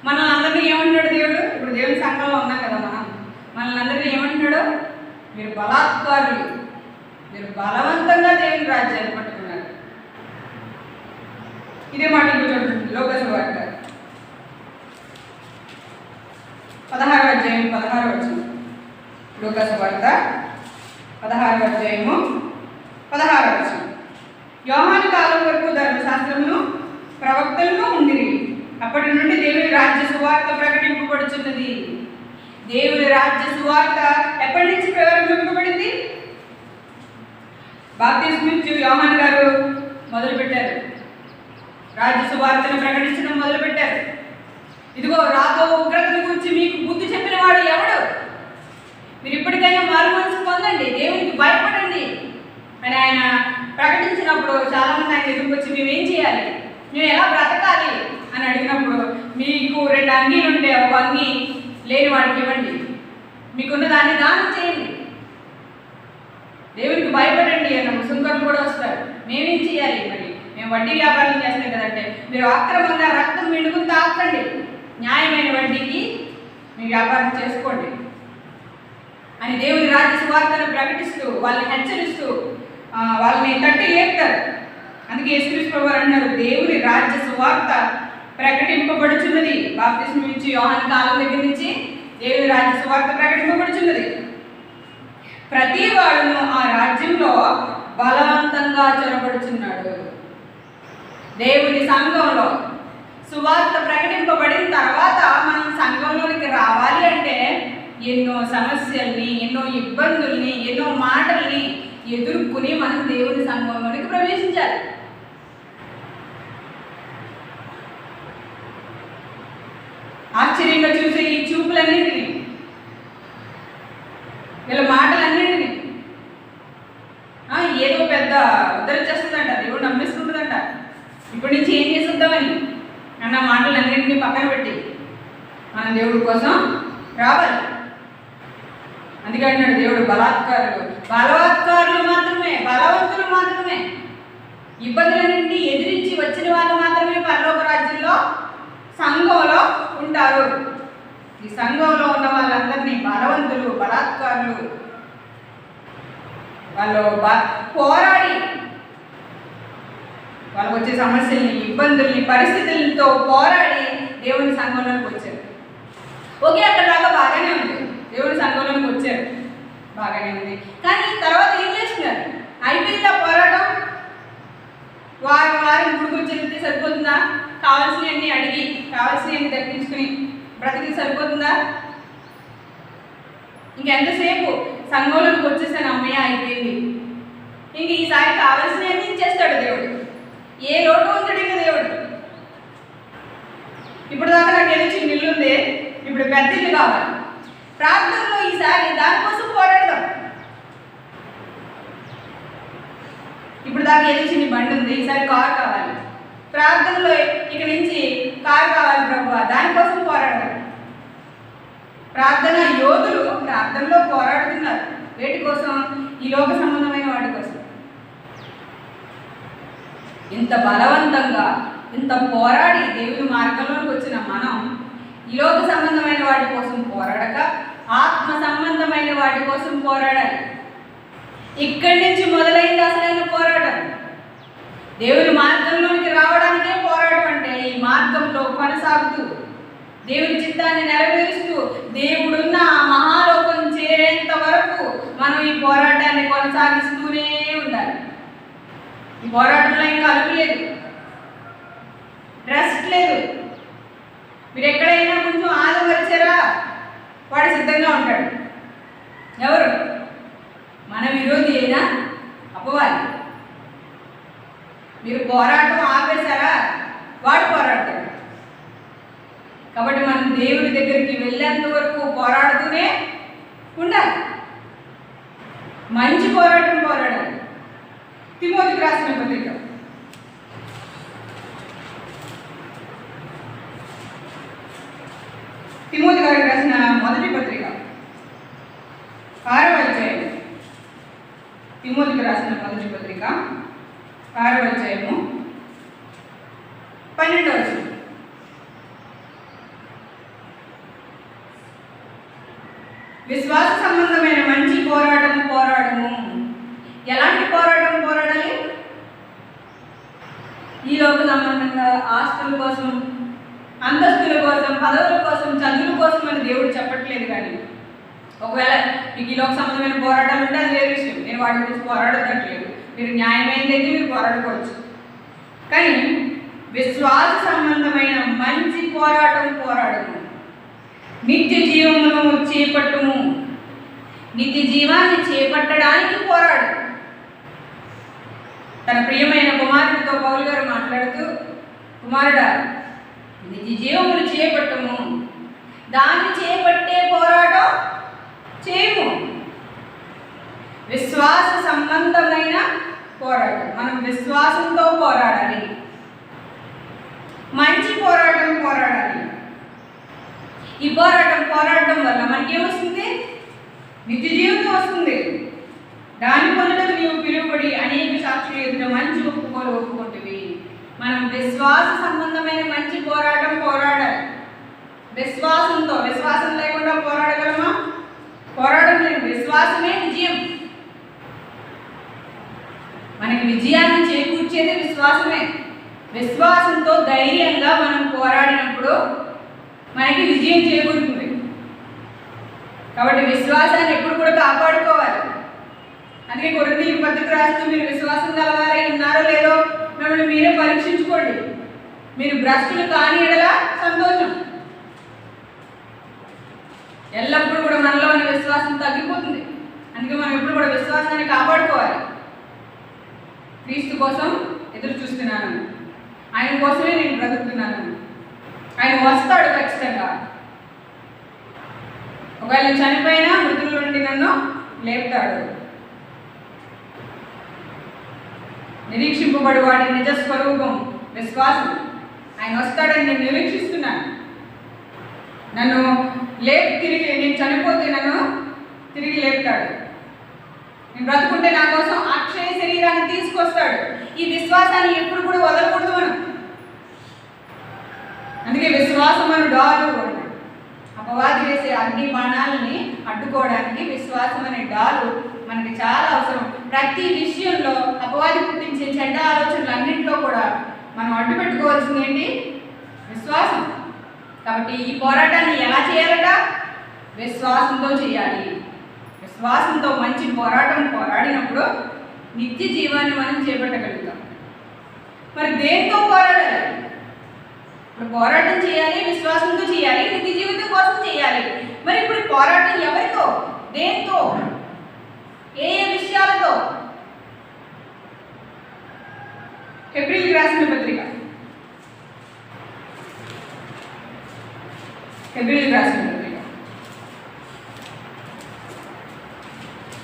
మనం అందరినీ ఏమంటాడు దేవుడు? ఇప్పుడు దేవుని సంఘంలో ఉన్నాం కదా, మనల్ని అందరినీ ఏమంటాడు? మీరు బలాత్కారులు, మీరు బలవంతంగా దేవుని రాజ్యాన్ని పట్టుకున్నారు. ఇదే మాట చూడండి లోకాసు వార్త 16వ అధ్యాయం 16వ వచనం. లోకాసు వార్త 16వ అధ్యాయము 16వ వచనం. యోహాను కాలం వరకు ధర్మశాస్త్రమును ప్రవక్తలను ఉండిరి, అప్పటి నుండి దేవుని రాజ్య సువార్త ప్రకటింపబడుచున్నది. దేవుని రాజ్య సువార్త ఎప్పటి నుంచి ప్రారంభింపబడింది? బాప్తిస్మం ఇచ్చి యోహాను గారు మొదలుపెట్టారు, రాజ్య సువార్తను ప్రకటించడం మొదలుపెట్టారు. ఇదిగో రాబో ఉగ్రతను గురించి మీకు బుద్ధి చెప్పిన వాడు ఎవడు? మీరు ఇప్పటికైనా మారు మనసు పొందండి, దేవునికి భయపడండి అని ఆయన ప్రకటించినప్పుడు చాలామంది ఆయన ఎదురుకు వచ్చి మేమేం చేయాలి, మేము ఎలా బ్రతకాలి అని అడిగినప్పుడు, మీకు 2 అంగీలు ఉంటే ఒక అంగీ లేని వాడికి ఇవ్వండి, మీకున్న దాన్ని దానం చేయండి, దేవునికి భయపడండి అన్నప్పుడు సుంకర్లు కూడా వస్తారు. మేమేం చేయాలి మరి? మేము వడ్డీ వ్యాపారం చేస్తాం కదంటే, మీరు అక్రమంగా రక్తం మిండుకుని తాకండి, న్యాయమైన వడ్డీకి మీ వ్యాపారం చేసుకోండి అని దేవుని రాజ్య సువార్తను ప్రకటిస్తూ వాళ్ళని హెచ్చరిస్తూ వాళ్ళని తట్టి లేపుతారు. అందుకే యేసుక్రీస్తు ప్రభువు అన్నారు, దేవుని రాజ్య సువార్త ప్రకటింపబడుచున్నది. బాప్తిస్మం ఇచ్చి యోహాను కాలం దగ్గర నుంచి దేవుని రాజ్య సువార్త ప్రకటింపబడుచున్నది. ప్రతి వాడును ఆ రాజ్యంలో బలవంతంగా చొరబడుచున్నాడు. దేవుని సంఘంలో సువార్త ప్రకటింపబడిన తర్వాత మనం సంఘంలోనికి రావాలి అంటే ఎన్నో సమస్యల్ని, ఎన్నో ఇబ్బందుల్ని, ఎన్నో మాటల్ని ఎదుర్కొని మనం దేవుని సంఘంలోనికి ప్రవేశించాలి. ఆశ్చర్యంగా చూసే ఈ చూపులన్నింటినీ, వీళ్ళ మాటలన్నింటినీ ఏదో పెద్ద ఉద్ధరణ చేస్తుందంట, దేవుడు నమ్మేస్తుంటుందంట, ఇప్పటి నుంచి ఏం చేస్తుందామని అన్న మాటలన్నింటినీ పక్కన పెట్టి మనం దేవుడి కోసం రావాలి. అందుకే అన్నాడు దేవుడు, బలవత్కారులు మాత్రమే, బలవంతులు మాత్రమే, ఇబ్బందులన్నింటినీ ఎదిరించి వచ్చిన వాళ్ళు మాత్రమే పరలోక రాజ్యంలో సంఘంలో ఉంటారు. ఈ సంఘంలో ఉన్న వాళ్ళందరినీ బలవంతులు, వాళ్ళు పోరాడి వాళ్ళకు వచ్చే సమస్యల్ని, ఇబ్బందుల్ని, పరిస్థితులతో పోరాడి దేవుని సంఘంలోకి వచ్చారు. ఓకే, అక్కడ దాకా బాగానే ఉంది, దేవుని సంఘంలోకి వచ్చారు, బాగానే ఉంది. కానీ తర్వాత ఏం చేస్తున్నారు? అయిపోయిందా పోరాటం? వారం గుడికి చెప్తే సరిపోతుందా? కావాల్సినవన్నీ అడిగి కావాల్సినవన్నీ దక్కించుకుని బ్రతికి సరిపోతుందా? ఇంకెంతసేపు సంఘంలోకి వచ్చేసాను, అమ్మయ్య అయిపోయింది, ఇంక ఈసారి కావాల్సినవన్నీ ఇచ్చేస్తాడు దేవుడు. ఏ లోటు ఉంచడు ఇంక దేవుడు. ఇప్పుడు దాకా నాకు ఏదో చిన్న ఇల్లు ఉంది, ఇప్పుడు పెద్ద ఇల్లు కావాలి. ప్రార్థనలో ఈసారి దానికోసం పోరాడదాం. ఇప్పుడు దాకా ఏదో చిన్న బండి ఉంది, ఈసారి కారు కావాలి. ప్రార్థనలో ఇక నుంచి కారు కావాలి ప్రభువా, దానికోసం పోరాడదాం. ప్రార్థన యోధులు ప్రార్థనలో పోరాడుతున్నారు. వేటి కోసం? ఈ లోక సంబంధమైన వాటి కోసం. ఇంత బలవంతంగా ఇంత పోరాడి దేవుని మార్గంలోకి వచ్చిన మనం ఈ లోక సంబంధమైన వాటి కోసం పోరాడక ఆత్మ సంబంధమైన వాటి కోసం పోరాడాలి. ఇక్కడి నుంచి మొదలైంది అసలైన పోరాటం. దేవుని మార్గంలోనికి రావడానికే పోరాటం. అంటే ఈ మార్గంలో కొనసాగుతూ దేవుని చిత్తాన్ని నెరవేరుస్తూ దేవుడున్న ఆ మహాలోకం చేరేంత వరకు మనం ఈ పోరాటాన్ని కొనసాగిస్తూనే ఉండాలి. ఈ పోరాటంలో ఇంకా అలుపు లేదు, రెస్ట్ లేదు. మీరు ఎక్కడైనా కొంచెం ఆదమరిచారా, వాడు సిద్ధంగా ఉంటాడు. ఎవరు? మన విరోధి అయినా అపవాది. మీరు పోరాటం ఆపేశారా, వాడు పోరాడతాడు. కాబట్టి మనం దేవుని దగ్గరికి వెళ్ళేంత వరకు పోరాడుతూనే ఉండాలి. మంచి పోరాటం పోరాడాలి. తిమోతికి రాసిన పత్రిక, తిమోతి గారికి రాసిన మొదటి పత్రిక 6వ అధ్యాయం. తిమోతికి రాసిన మొదటి పత్రిక 6వ అధ్యాయము 12వ వచనం. విశ్వాస సంబంధమైన మంచి పోరాటము పోరాడము. ఎలాంటి పోరాటం పోరాడాలి? ఈ లోక సంబంధంగా ఆస్తుల కోసం, అంతస్తుల కోసం, పదవుల కోసం, చదువుల కోసం అని దేవుడు చెప్పట్లేదు. కానీ ఒకవేళ మీకు ఈ లోక సంబంధమైన పోరాటాలు ఉంటే అది వేరే విషయం, నేను వాటి గురించి పోరాడట్లేదు. మీరు న్యాయమైనదైతే మీరు పోరాడుకోవచ్చు. కానీ విశ్వాస సంబంధమైన మంచి పోరాటం పోరాడము. నిత్య జీవమును చేపట్టుము. నిత్య జీవాన్ని చేపట్టడానికి పోరాడు. తన ప్రియమైన కుమారుడితో పౌలు గారు మాట్లాడుతూ, కుమారుడా నిత్య జీవమును చేపట్టము, దాన్ని చేపట్టే పోరాటం చేయము. విశ్వాస సంబంధమైన పోరాటం. మనం విశ్వాసంతో పోరాడాలి, మంచి పోరాటం పోరాడాలి. ఈ పోరాటం వల్ల మనకేమొస్తుంది? నిత్య జీవితం వస్తుంది. దాన్ని పొందడానికి నీవు పిలువబడి అనేక సాక్షులు ఎదుట మంచి ఒప్పుకుంటువి. మనం విశ్వాస సంబంధమైన మంచి పోరాటం పోరాడాలి. విశ్వాసంతో. విశ్వాసం లేకుండా పోరాడగలమా? పోరాడలేము. విశ్వాసమే విజయం. మనకి విజయాన్ని చేకూర్చేది విశ్వాసమే. విశ్వాసంతో ధైర్యంగా మనం పోరాడినప్పుడు మనకి విజయం చేకూరుతుంది. కాబట్టి విశ్వాసాన్ని ఎప్పుడు కూడా కాపాడుకోవాలి. అందుకే కొరింథీయులకు పత్రిక రాస్తూ మీరు విశ్వాసం గలవారై ఉన్నారో లేదో మిమ్మల్ని మీరే పరీక్షించుకోండి. మీరు భ్రష్టులు కాని ఎడల సంతోషం. ఎల్లప్పుడూ కూడా మనలో ఉన్న విశ్వాసం తగ్గిపోతుంది. అందుకే మనం ఎప్పుడు కూడా విశ్వాసాన్ని కాపాడుకోవాలి. క్రీస్తు కోసం ఎదురు చూస్తున్నాను, ఆయన కోసమే నేను బ్రతుకుతున్నాను. ఆయన వస్తాడు ఖచ్చితంగా. ఒకవేళ నేను చనిపోయినా మృతుల నుండి నన్ను లేపుతాడు. నిరీక్షింపబడి వాడి నిజస్వరూపం విశ్వాసం. ఆయన వస్తాడని నేను నిరీక్షిస్తున్నాను. నన్ను తిరిగి నేను చనిపోతే నన్ను తిరిగి లేపుతాడు. నేను బ్రతుకుంటే నా కోసం అక్షయ శరీరాన్ని తీసుకొస్తాడు. ఈ విశ్వాసాన్ని ఎప్పుడు కూడా వదలకూడదు మనం. అందుకే విశ్వాసం అని డాలు. ఆ అపవాది వేసే అగ్ని బాణాలని అడ్డుకోవడానికి విశ్వాసం అనే డాలు మనకి చాలా అవసరం. ప్రతి విషయంలో అపవాది పుట్టించే చెడ్డ ఆలోచనలు అన్నింటిలో కూడా మనం అడ్డు పెట్టుకోవాల్సింది ఏంటి? విశ్వాసం. కాబట్టి ఈ పోరాటాన్ని ఎలా చేయాలట? విశ్వాసంతో చేయాలి. విశ్వాసంతో మంచి పోరాటం పోరాడినప్పుడు నిత్య జీవాన్ని మనం చేపట్టగలుగుతాం. మరి దేంతో పోరాడాలి? ఇప్పుడు పోరాటం చేయాలి, విశ్వాసంతో చేయాలి, నిత్య జీవితం కోసం చేయాలి. మరి ఇప్పుడు పోరాటం ఎవరితో, దేంతో, ఏ ఏ విషయాలతో? హెబ్రీయులకు రాసిన పత్రిక, హెబ్రీయులకు రాసిన పత్రిక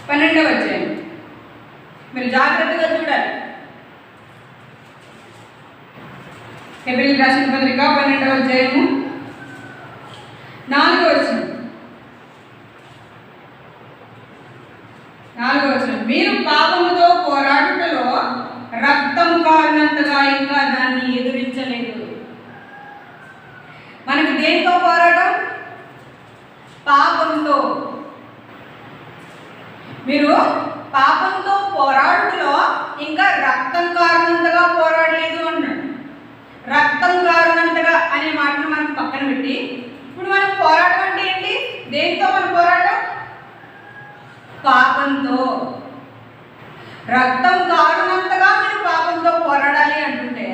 12వ అధ్యాయం మీరు జాగ్రత్తగా చూడాలి. హెబ్రీయులకు రాసిన పత్రిక 12వ అధ్యాయము 4వ వచనం. మీరు పాపముతో పోరాడుటలో రక్తం కారినంతగా ఇంకా దాన్ని ఎదురించలేదు. మనకి దేంతో పోరాటం? పాపంతో. మీరు పాపంతో పోరాడుటలో ఇంకా రక్తం కారినంతగా పోరాడలేదు అన్నాడు. రక్తం కారినంతగా అనే మాటను మనం పక్కన పెట్టి ఇప్పుడు మనం పోరాటం అంటే ఏంటి? దేంతో మన పోరాటం? పాపంతో. రక్తం కారునంతగా మీరు పాపంతో పోరాడాలి అంటుంటే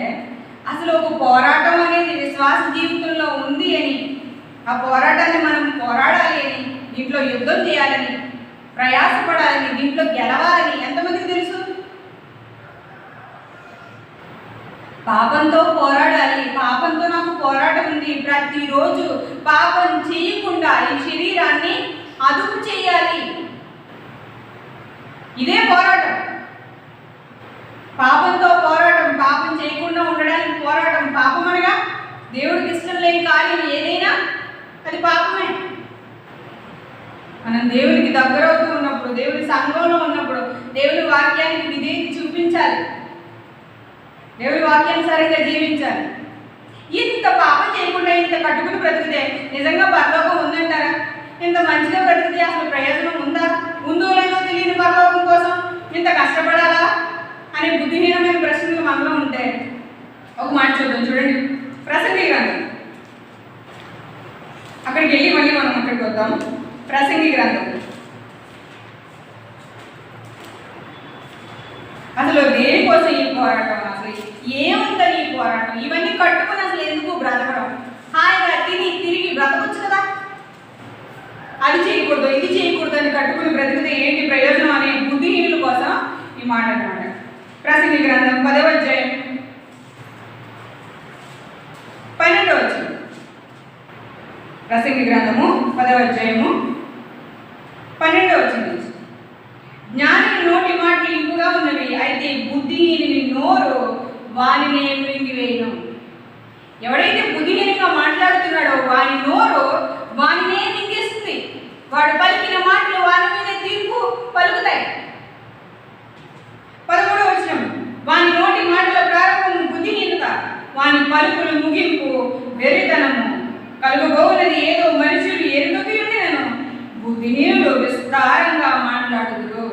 అసలు ఒక పోరాటం అనేది విశ్వాస జీవితంలో ఉంది అని, ఆ పోరాటాన్ని మనం పోరాడాలి అని, దీంట్లో యుద్ధం చేయాలని, ప్రయాసపడాలని, దీంట్లో గెలవాలని ఎంతమందికి తెలుసు? పాపంతో పోరాడాలి, పాపంతో నాకు పోరాటం ఉంది, ప్రతిరోజు పాపం చేయకుండా ఈ శరీరాన్ని అదుపు చేయాలి. ఇదే పోరాటం. పాపంతో పోరాటం, పాపం చేయకుండా ఉండడానికి పోరాటం. పాపం అనగా దేవుడికి ఇష్టం లేని కార్యం ఏదైనా అది పాపమే. మనం దేవునికి దగ్గరవుతూ ఉన్నప్పుడు, దేవుని సంఘంలో ఉన్నప్పుడు దేవుని వాక్యానికి విధేయత చూపించాలి, దేవుని వాక్యానుసారంగా జీవించాలి. ఇంత పాపం చేయకుండా ఇంత కట్టుకుని బ్రతికితే నిజంగా పరలోకం ఉందంటారా? ఇంత మంచిగా బ్రతికితే అసలు ప్రయోజనం ఉందా? ఉందో లేదో తెలియని పరలోకం కోసం ఇంత కష్టపడాలా అనే బుద్ధిహీనమైన ప్రశ్నలు మనలో ఉంటే ఒక మాట చూద్దాం. చూడండి, ప్రసంగి గ్రంథం. అక్కడికి వెళ్ళి మళ్ళీ మనం అక్కడికి వద్దాం. ప్రసంగి గ్రంథం. అసలు దేనికోసం ఈ పోరాటం? అసలు ఏముందని ఈ పోరాటం? ఇవన్నీ కట్టుకుని అసలు ఎందుకు బ్రతకడం? హాయిగా తిరిగి బ్రతకొచ్చు కదా. అది చేయకూడదు, ఇది చేయకూడదు అని కట్టుకుని బ్రతికితే ఏంటి ప్రయోజనం అనే బుద్ధిహీనుల కోసం ఈ మాట అన్నమాట. ప్రసంగి గ్రంథం 10వ అధ్యాయం 12వ వచనం. ప్రసంగి గ్రంథము 10వ అధ్యాయము 12వ వచనం. జ్ఞాని నోటి మాటలు ఇంపుగా ఉన్నవి, అయితే బుద్ధిహీనుని నోరు వానినే మృంగివేయను. ఎవడైతే బుద్ధిహీనంగా మాట్లాడుతున్నాడో వాని నోరు వానినే మింగేస్తుంది. వాడు పలికిన మాటలు వాని మీద తీర్పు పలుకుతాయి. 13వ వచనం. వాని నోటి మాటల ప్రారంభం బుద్ధిహీనత, వాని పలుకులు ముగింపు వెర్రితనము. కలుగబోవునది ఏదో మనుషులు ఎరుగకి ఉండినను బుద్ధిహీనులు విస్తారంగా మాట్లాడుదురు.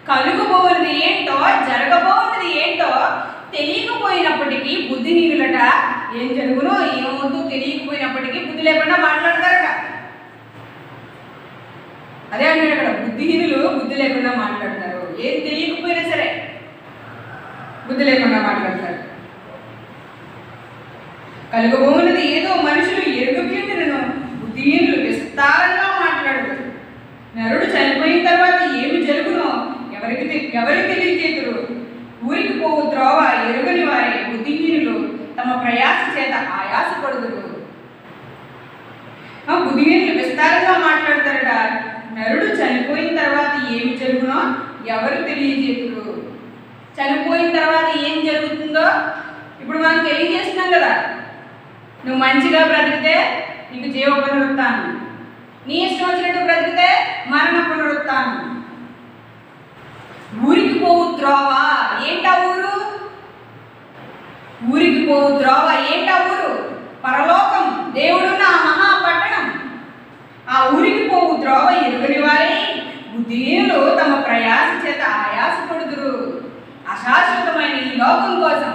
కలుగబోవునది ఏంటో, జరగబోవునది ఏంటో తెలియకపోయినప్పటికీ బుద్ధిహీనులట ఏం జరుగునో ఏమవుతుందో తెలియకపోయినప్పటికీ బుద్ధి లేకుండా మాట్లాడతారట. అదే అంటాడు అక్కడ, బుద్ధిహీనులు బుద్ధి లేకుండా మాట్లాడతారు. ఏం తెలియకపోయినా సరే బుద్ధి లేకుండా మాట్లాడతారు. కలుగబోవునది ఏదో మనుషులు ఎరుగకీందును బుద్ధిహీనులు విస్తారంగా మాట్లాడతారు. నరుడు చనిపోయిన తర్వాత ఏమి జరుగునో ఎవరికి తెలియజేతురు. ఊరికి పోవు త్రోవ ఎరుగని వారే బుద్ధిహీనులు తమ ప్రయాస చేత ఆయాసపడుదురు. బుద్ధిహీనులు విస్తారంగా మాట్లాడతారట. నరుడు చనిపోయిన తర్వాత ఏమి జరుగునో ఎవరు తెలియజేతురు. చనిపోయిన తర్వాత ఏం జరుగుతుందో ఇప్పుడు మనం తెలియజేస్తున్నాం కదా. నువ్వు మంచిగా బ్రతికితే నీకు జీవ పునరుత్థానం, నీ ఇష్టం వచ్చినట్టు బ్రతికితే మరణ పునరుత్థానం. ఊరికి పోవు త్రోవ ఏంటా ఊరు? ఊరికి పోవు త్రోవ ఏంటా ఊరు? పరలోకం, దేవుడున్న ఆ మహాపట్టణం. పోవు త్రోవ ఎరుగని వారే బుద్ధిహీనులు తమ ప్రయాస చేత ఆయాసపడుదురు. అశాశ్వతమైన ఈ లోకం కోసం,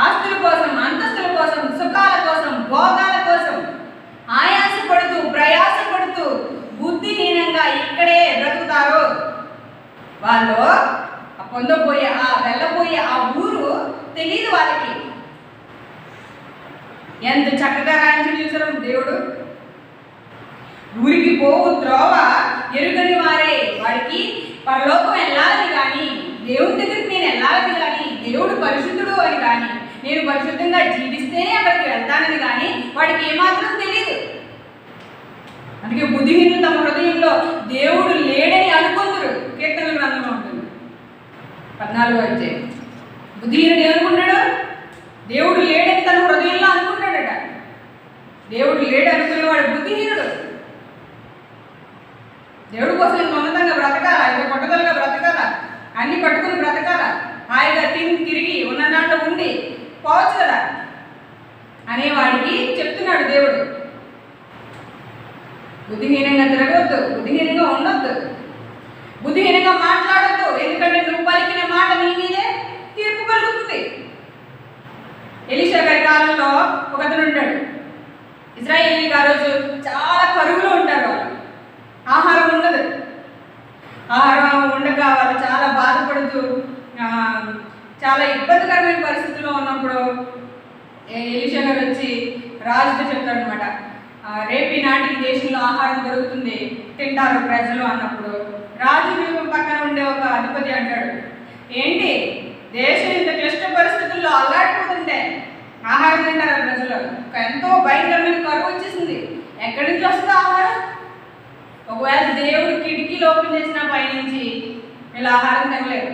ఆస్తుల కోసం, అంతస్తుల కోసం, సుఖాల కోసం, భోగాల కోసం ఆయాసపడుతూ ప్రయాసపడుతూ బుద్ధిహీనంగా ఇక్కడే బ్రతుకుతారు. వాళ్ళు పొందబోయే వెళ్ళబోయే ఆ ఊరు తెలియదు వాళ్ళకి. ఎంత చక్కగా రాయించి చూసారు దేవుడు. ఊరికి పోవు త్రోవ ఎరుగని వారే, వాడికి పరలోకం వెళ్ళాలని కానీ, దేవుడి దగ్గరికి నేను వెళ్ళాలని కానీ, దేవుడు పరిశుద్ధుడు అని కానీ, నేను పరిశుద్ధంగా జీవిస్తేనే అక్కడికి వెళ్తానని కానీ వాడికి ఏమాత్రం తెలియదు. అందుకే బుద్ధిహీనులు తమ హృదయంలో దేవుడు లేడని అనుకుందరు. కీర్తనల గ్రంథంలో ఉంటుంది 14వ అధ్యాయం. బుద్ధిహీనుడు ఏమనుకుంటాడు? దేవుడు లేడని తన హృదయంలో అనుకుంటాడట. దేవుడు లేడు అనుకునేవాడు బుద్ధిహీనుడు. దేవుడి కోసం ఉన్నతంగా బ్రతకాల, ఇంకా కొట్టదలుగా బ్రతకాల, అన్ని కట్టుకుని బ్రతకాల, హాయిగా తిరిగి ఉన్న నాట్లో ఉండి పోవచ్చు కదా అనేవాడికి చెప్తున్నాడు దేవుడు. బుద్ధిహీనంగా తిరగవద్దు, బుద్ధిహీనంగా ఉండొద్దు, బుద్ధిహీనంగా మాట్లాడొద్దు. ఎందుకంటే నువ్వు పలికిన మాట నీ మీదే తీర్పు కలుగుతుంది. ఎలీషా గారి కాలంలో ఒక అతను ఉంటాడు. ఇశ్రాయేలీకి ఆ రోజు చాలా కరువులో ఉంటారు. వాళ్ళు ఆహారం ఉండదు. ఆహారం ఉండక వాళ్ళు చాలా బాధపడుతూ చాలా ఇబ్బందికరమైన పరిస్థితుల్లో ఉన్నప్పుడు ఎలీషా గారు వచ్చి రాజుతో చెప్తాడు అనమాట. రేపు నాటికి దేశంలో ఆహారం దొరుకుతుంది, తింటారు ప్రజలు అన్నప్పుడు రాజు పక్కన ఉండే ఒక అధిపతి అంటాడు, ఏంటి దేశం ఇంత క్లిష్ట పరిస్థితుల్లో అల్లాడిపోతుంటే ఆహారం తింటారా ప్రజలు? ఎంతో భయంకరమైన కరువు వచ్చేసింది, ఎక్కడి నుంచి వస్తుంది ఆహారం? ఒకవేళ దేవుడు కిటికీలు ఓపెన్ చేసిన పైనుంచి వీళ్ళు ఆహారం తినలేరు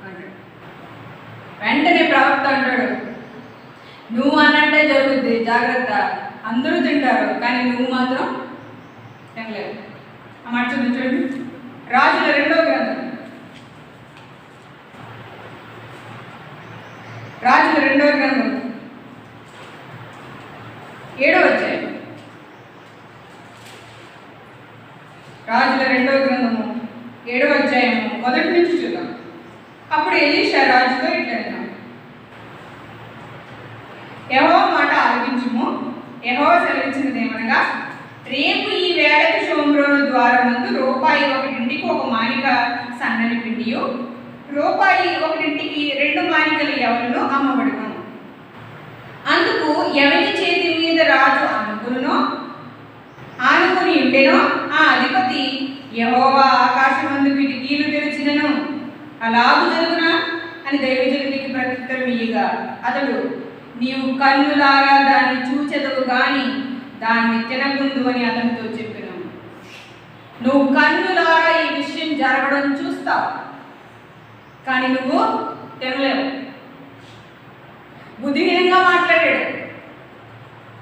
అంటాడు. వెంటనే ప్రవక్త అంటాడు, నువ్వు అన్నట్టే జరుగుద్ది, జాగ్రత్త, అందరూ తింటారు కానీ నువ్వు మాత్రం తినలేవు. ఆ మాట చూడండి. రాజుల 2వ గ్రంథం, రాజుల 2వ గ్రంథం 7వ అధ్యాయం. రాజుల 2వ గ్రంథము 7వ అధ్యాయము 1 నుంచి చూద్దాం. అప్పుడు ఎలీషా రాజుతో ఇట్లా అన్నాడు, యెహోవా మాట ఆలకించుము. యెహోవా సెలవిచ్చినదేమనగా, రేపు ఈ వేళకి షోమ్రోను ద్వారమందు రూపాయి 1 ఒక మానిక సన్నని పిండియు, రూపాయి 1 2 మానికలు ఎవరినో అమ్మబడును. అందుకు ఎవరి చేతి మీద రాజు ఆనుకుని ఉండెనో ఆ అధిపతి, యెహోవా ఆకాశమందు కిటికీలు తెరిచినను అలాగు జరుగునా అని దైవజనునికి ప్రత్యుత్తరం ఇయ్యగా, అతడు, నీవు కన్నులారా దాన్ని చూచెదవు గాని దాన్ని తినకుందు అని అతనితో చెప్పాను. నువ్వు కన్నులారా ఈ విషయం జరగడం చూస్తావు కానీ నువ్వు తినలేవు. బుద్ధిహీనంగా మాట్లాడాడు.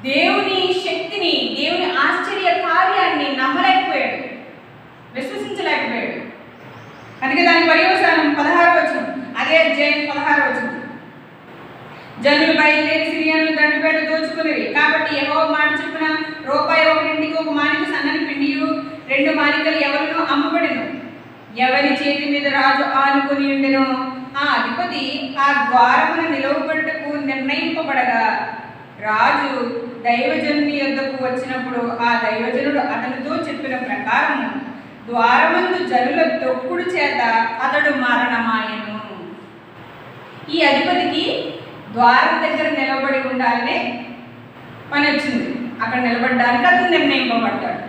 దేవుని శక్తిని, దేవుని ఆశ్చర్య కార్యాన్ని నమ్మలేకపోయాడు, విశ్వసించలేకపోయాడు. అందుకే దాని పర్యవసానం 16వ వచనం, అదే అధ్యాయం 16వ వచనం. జనులు బయలుదేరి సిరియన్లు దండపేట దోచుకునేవి కాబట్టి యెహోవా మాట చొప్పున రూపాయి 1 ఒక మానిక సన్నని పిండియు 2 మానికలు ఎవరినో అమ్మబడెను. ఎవరి చేతి మీద రాజు ఆనుకుని ఉండెనో ఆ అధిపతి ఆ ద్వారమున నిలవబడుటకు నిర్ణయింపబడగా, రాజు దైవజనుని యొద్దకు వచ్చినప్పుడు ఆ దైవజనుడు అతనితో చెప్పిన ప్రకారం ద్వారమందు జనుల తొక్కుడు చేత అతడు మరణమాయెను. ఈ అధిపతికి ద్వారం దగ్గర నిలబడి ఉండాలనే పని వచ్చింది. అక్కడ నిలబడడానికి అతను నిర్ణయింపబడ్డాడు.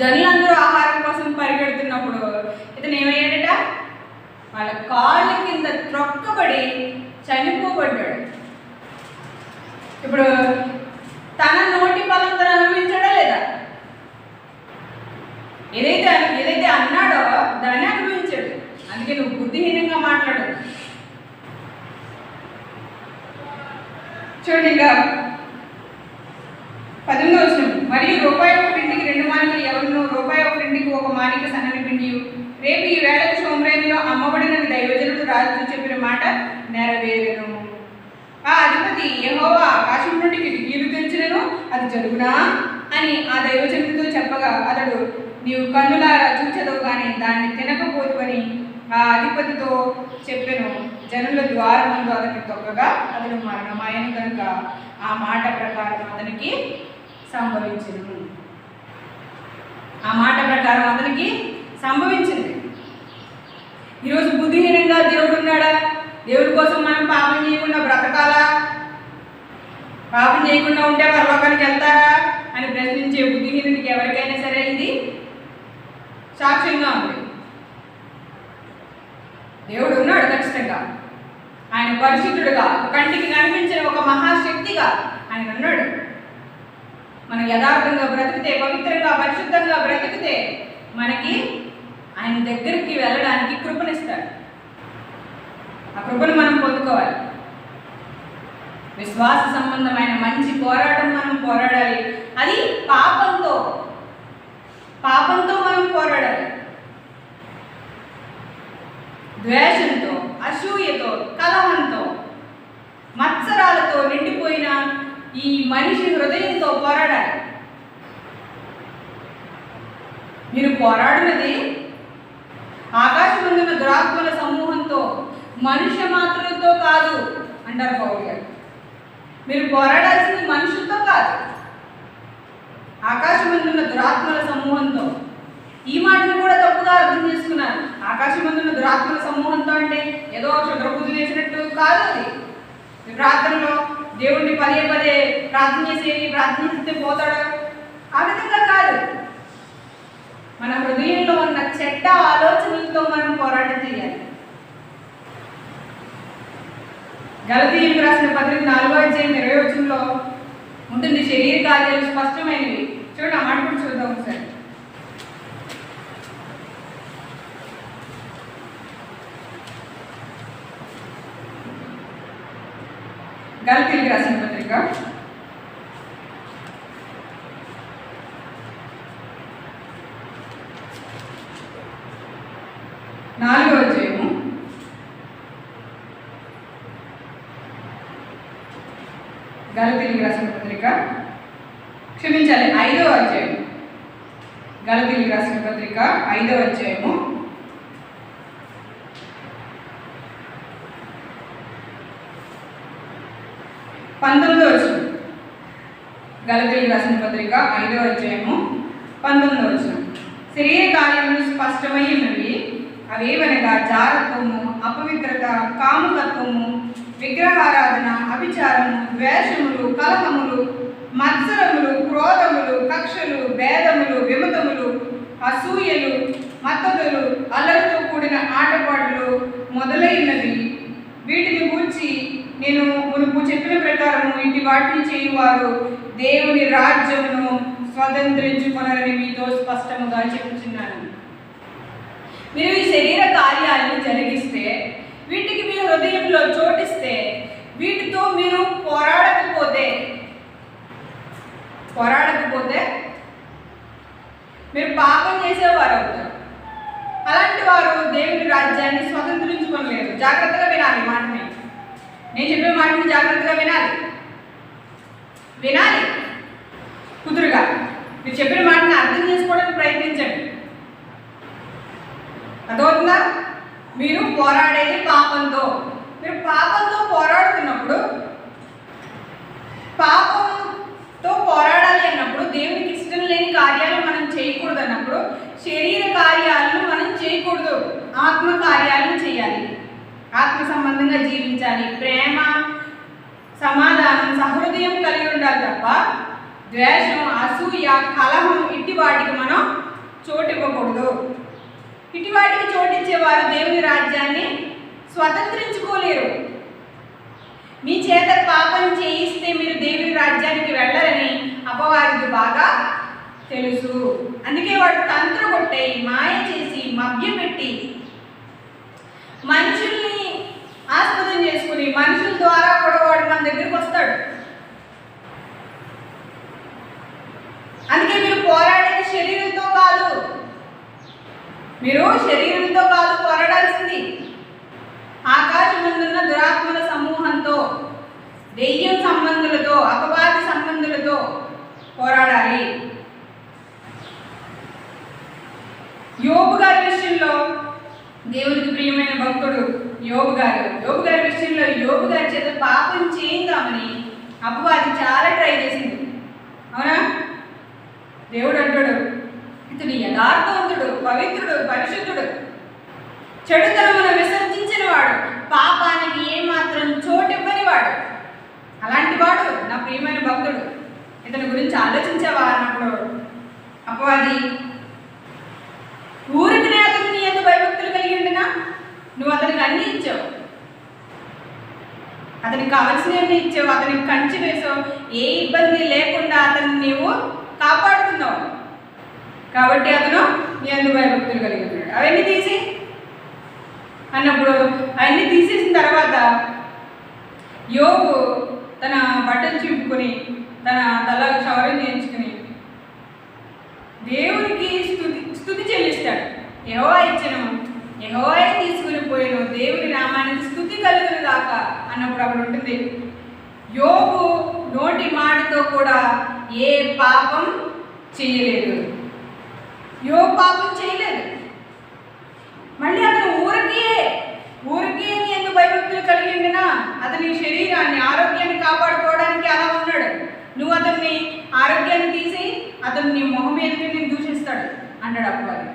జనులందరూ ఆహారం కోసం పరిగెడుతున్నప్పుడు ఇతను ఏమయ్యాడట, వాళ్ళ కాళ్ళ కింద త్రొక్కబడి చనిపోబడ్డాడు. ఇప్పుడు తన నోటి ఫలం తను అనుభవించాడా లేదా? ఏదైతే అన్నాడో దాన్ని అనుభవించాడు. అందుకే నువ్వు బుద్ధిహీనంగా మాట్లాడదు. చూడండి ఇంకా 18వ వచనం, మరియు రూపాయి 1 2 మానికలు ఎవరినో రూపాయి 1 ఒక మానిక సన్నని పిండి రేపు ఈ వేళకు షోమ్రోనులో అమ్మబడిన దైవజనుడు రాజుతో చెప్పిన మాట నెరవేరును. ఆ అధిపతి, యెహోవా ఆకాశం నుండి కిటికీలు తెరిచినను అది జరుగునా అని ఆ దైవజనుడితో చెప్పగా, అతడు నీవు కన్నులారా చూచెదవు కానీ దాన్ని తినకపోదువని ఆ అధిపతితో చెప్పెను. జనుల ద్వారమందు అతన్ని తొక్కగా అతడు మరణమాయను కనుక ఆ మాట ప్రకారం అతనికి సంభవించింది. ఆ మాట ప్రకారం అతనికి సంభవించింది. ఈరోజు బుద్ధిహీనంగా దేవుడు ఉన్నాడా? దేవుడి కోసం మనం పాపం చేయకుండా బ్రతకాలా? పాపం చేయకుండా ఉంటే పరలోకానికి వెళ్తారా అని ప్రశ్నించే బుద్ధిహీనుడికి ఎవరికైనా సరే ఇది సాక్ష్యంగా ఉంది. దేవుడు ఉన్నాడు ఖచ్చితంగా. ఆయన పరిశుద్ధుడుగా, కంటికి కనిపించిన ఒక మహాశక్తిగా ఆయన ఉన్నాడు. మనం యథార్థంగా బ్రతికితే, పవిత్రంగా పరిశుద్ధంగా బ్రతికితే మనకి ఆయన దగ్గరికి వెళ్ళడానికి కృపనిస్తాడు. ఆ కృపను మనం పొందుకోవాలి. విశ్వాస సంబంధమైన మంచి పోరాటం మనం పోరాడాలి. అది పాపంతో మనం పోరాడాలి. ద్వేషంతో, అసూయతో, కలహంతో, మత్సరాలతో నిండిపోయిన ఈ మనిషి హృదయంతో పోరాడాలి. మీరు పోరాడినది ఆకాశమందున్న దురాత్మల సమూహంతో, మనుష్య మాత్రులతో కాదు అంటారు పౌలు గారు. మీరు పోరాడాల్సింది మనుషులతో కాదు, ఆకాశమందున్న దురాత్మల సమూహంతో. ఈ మాటను కూడా తప్పుగా అర్థం చేసుకున్నారు. ఆకాశమందున్న దురాత్మల సమూహంతో అంటే ఏదో క్షుద్రబుద్ధి చేసినట్టు కాదు. అది మీ ప్రార్థనలో దేవుడిని పదే పదే ప్రార్థన చేస్తే పోతాడు, ఆ విధంగా కాదు. మన హృదయంలో ఉన్న చెడ్డ ఆలోచనలతో మనం పోరాటం చేయాలి. గలతీయులకు రాసిన పత్రిక 4:20 ఉంటుంది. శరీర కార్యాలు స్పష్టమైనవి. చూడండి, ఆ మాట కూడా చూద్దాం ఒకసారి. గలతీయులకు రాసిన పత్రిక 4:00 గలతీయులకు రాసిన పత్రిక, క్షమించాలి 5:00 గలతీయులకు రాసిన పత్రిక 5:00 19 గలతీయులకు రాసిన పత్రిక 5:19 శరీర కార్యములు స్పష్టమై ఉన్నవి. అవేవనగా జారత్వము, అపవిత్రత, కాముకత్వము, విగ్రహారాధన, అభిచారము, ద్వేషములు, కలహములు, మత్సరములు, క్రోధములు, కక్షలు, భేదములు, విమతములు, అసూయలు, మత్తతులు, అల్లరితో కూడిన ఆటపాటలు మొదలైనవి. వీటిని గూర్చి నేను మునుపు చెప్పిన ప్రకారము ఇంటి వాటిని చేయువారు దేవుని రాజ్యమును స్వతంత్రించుకొనరని మీతో స్పష్టముగా చెప్పుచున్నాను. మీరు ఈ శరీర కార్యాలను జరిగిస్తే, వీటికి మీ హృదయంలో చోటిస్తే, వీటితో మీరు పోరాడకపోతే మీరు పాపం చేసేవారు అవుతారు. అలాంటి వారు దేవుని రాజ్యాన్ని స్వతంత్రించుకోలేరు. జాగ్రత్తగా వినాలి మాటని. నేను చెప్పే మాటని జాగ్రత్తగా వినాలి కుదురుగా. మీరు చెప్పిన మాటని అర్థం చేసుకోవడానికి ప్రయత్నించండి. అదవుతుందా? మీరు పోరాడేది పాపంతో. మీరు పాపంతో పోరాడుతున్నప్పుడు, పాపంతో పోరాడాలి అన్నప్పుడు, దేవునికి ఇష్టం లేని కార్యాలు మనం చేయకూడదు అన్నప్పుడు, శరీర కార్యాలను మనం చేయకూడదు, ఆత్మ కార్యాలను చేయాలి. ఆత్మ సంబంధంగా జీవించాలి. ప్రేమ, సమాధానం, సహృదయం కలిగి ఉండాలి తప్ప ద్వేషం, అసూయ, కలహం ఇట్టి వాటికి మనం చోటు ఇవ్వకూడదు. ఇటు వాటికి చోటించేవారు దేవుని రాజ్యాన్ని స్వతంత్రించుకోలేరు. మీ చేత పాపం చేయిస్తే మీరు దేవుని రాజ్యానికి వెళ్ళరని అపవాదికి బాగా తెలుసు. అందుకే వాడు తంత్ర కొట్టి, మాయ చేసి, మభ్యపెట్టి, మనుషుల్ని ఆస్పదం చేసుకుని, మనుషుల ద్వారా కూడా వాడు మన దగ్గరికి వస్తాడు. అందుకే మీరు పోరాడేది శరీరంతో కాదు. మీరు శరీరంతో కాదు పోరాడాల్సింది, ఆకాశమందున్న దురాత్మల సమూహంతో, దెయ్యం సంబంధులతో, అపవాది సంబంధులతో పోరాడాలి. యోబు గారి విషయంలో దేవునికి ప్రియమైన భక్తుడు యోబు గారి విషయంలో యోబు గారి చేత పాపం చేయిందామని అపవాది చాలా ట్రై చేసింది. అవునా? దేవుడు అంటాడు, ఇతడు యథార్థవంతుడు, పవిత్రుడు, పరిశుద్ధుడు, చెడుతనమును విసర్జించిన వాడు, పాపానికి ఏమాత్రం చోటివ్వని వాడు, అలాంటి వాడు నా ప్రియమైన భక్తుడు, ఇతని గురించి ఆలోచించావా అన్నప్పుడు అపవాది, ఊరికి అతను నీ ఎంత భయభక్తులు కలిగి ఉండినా నువ్వు అతనికి అన్నీ ఇచ్చావు, అతనికి కావలసినవన్నీ ఇచ్చావు, అతనికి కంచి వేసావు, ఏ ఇబ్బంది లేకుండా అతన్ని నీవు కాపాడుతున్నావు, కాబట్టి అతను నీ అందు భయభక్తులు కలిగి ఉన్నాడు. అవన్నీ తీసి అన్నప్పుడు అవన్నీ తీసేసిన తర్వాత యోబు తన బట్టలు చింపుకొని తన తల క్షౌరం చేయించుకుని దేవునికి స్తుతి చెల్లిస్తాడు. యెహోవా ఇచ్చను, యెహోవాయే తీసుకుని పోయాను, దేవుని నామానికి స్తుతి కలుగును గాక అన్నప్పుడు అప్పుడు ఉంటుంది, యోబు నోటి మాటతో కూడా ఏ పాపం చేయలేదు. యోబు పాపం చేయలేదు. మళ్ళీ అతను ఊరికే నీ ఎందుకు భయభక్తులు కలిగి ఉండినా అతని శరీరాన్ని, ఆరోగ్యాన్ని కాపాడుకోవడానికి అలా ఉన్నాడు. నువ్వు అతన్ని ఆరోగ్యాన్ని తీసి అతను నీ మొహం మీదకి నేను దూషిస్తాడు అంటాడు అపవాది.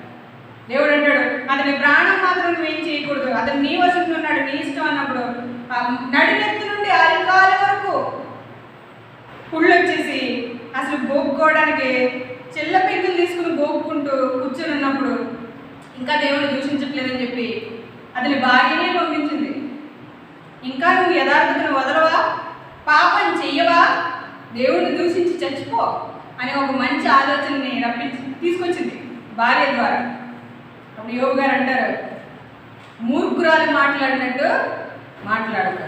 దేవుడు అంటాడు, అతని ప్రాణం మాత్రం నువ్వేం చేయకూడదు, అతను నీ వశంలో ఉన్నాడు, నీ ఇష్టం అన్నప్పుడు నడినెత్తి నుండి అరికాల వరకు పుళ్ళు వచ్చేసి అసలు గోపుకోవడానికి చెల్ల పెంకులు తీసుకుని గోపుకుంటూ కూర్చొని ఉన్నప్పుడు ఇంకా దేవుడు దూషించట్లేదని చెప్పి అతని భార్యనే పంపించింది. ఇంకా నువ్వు యథార్థతను వదలవా, పాపం చెయ్యవా, దేవుడిని దూషించి చచ్చిపో అనే ఒక మంచి ఆలోచనని తీసుకొచ్చింది భార్య ద్వారా. అప్పుడు యోబు గారు అంటారు, మూర్ఖురాలు మాట్లాడినట్టు మాట్లాడక.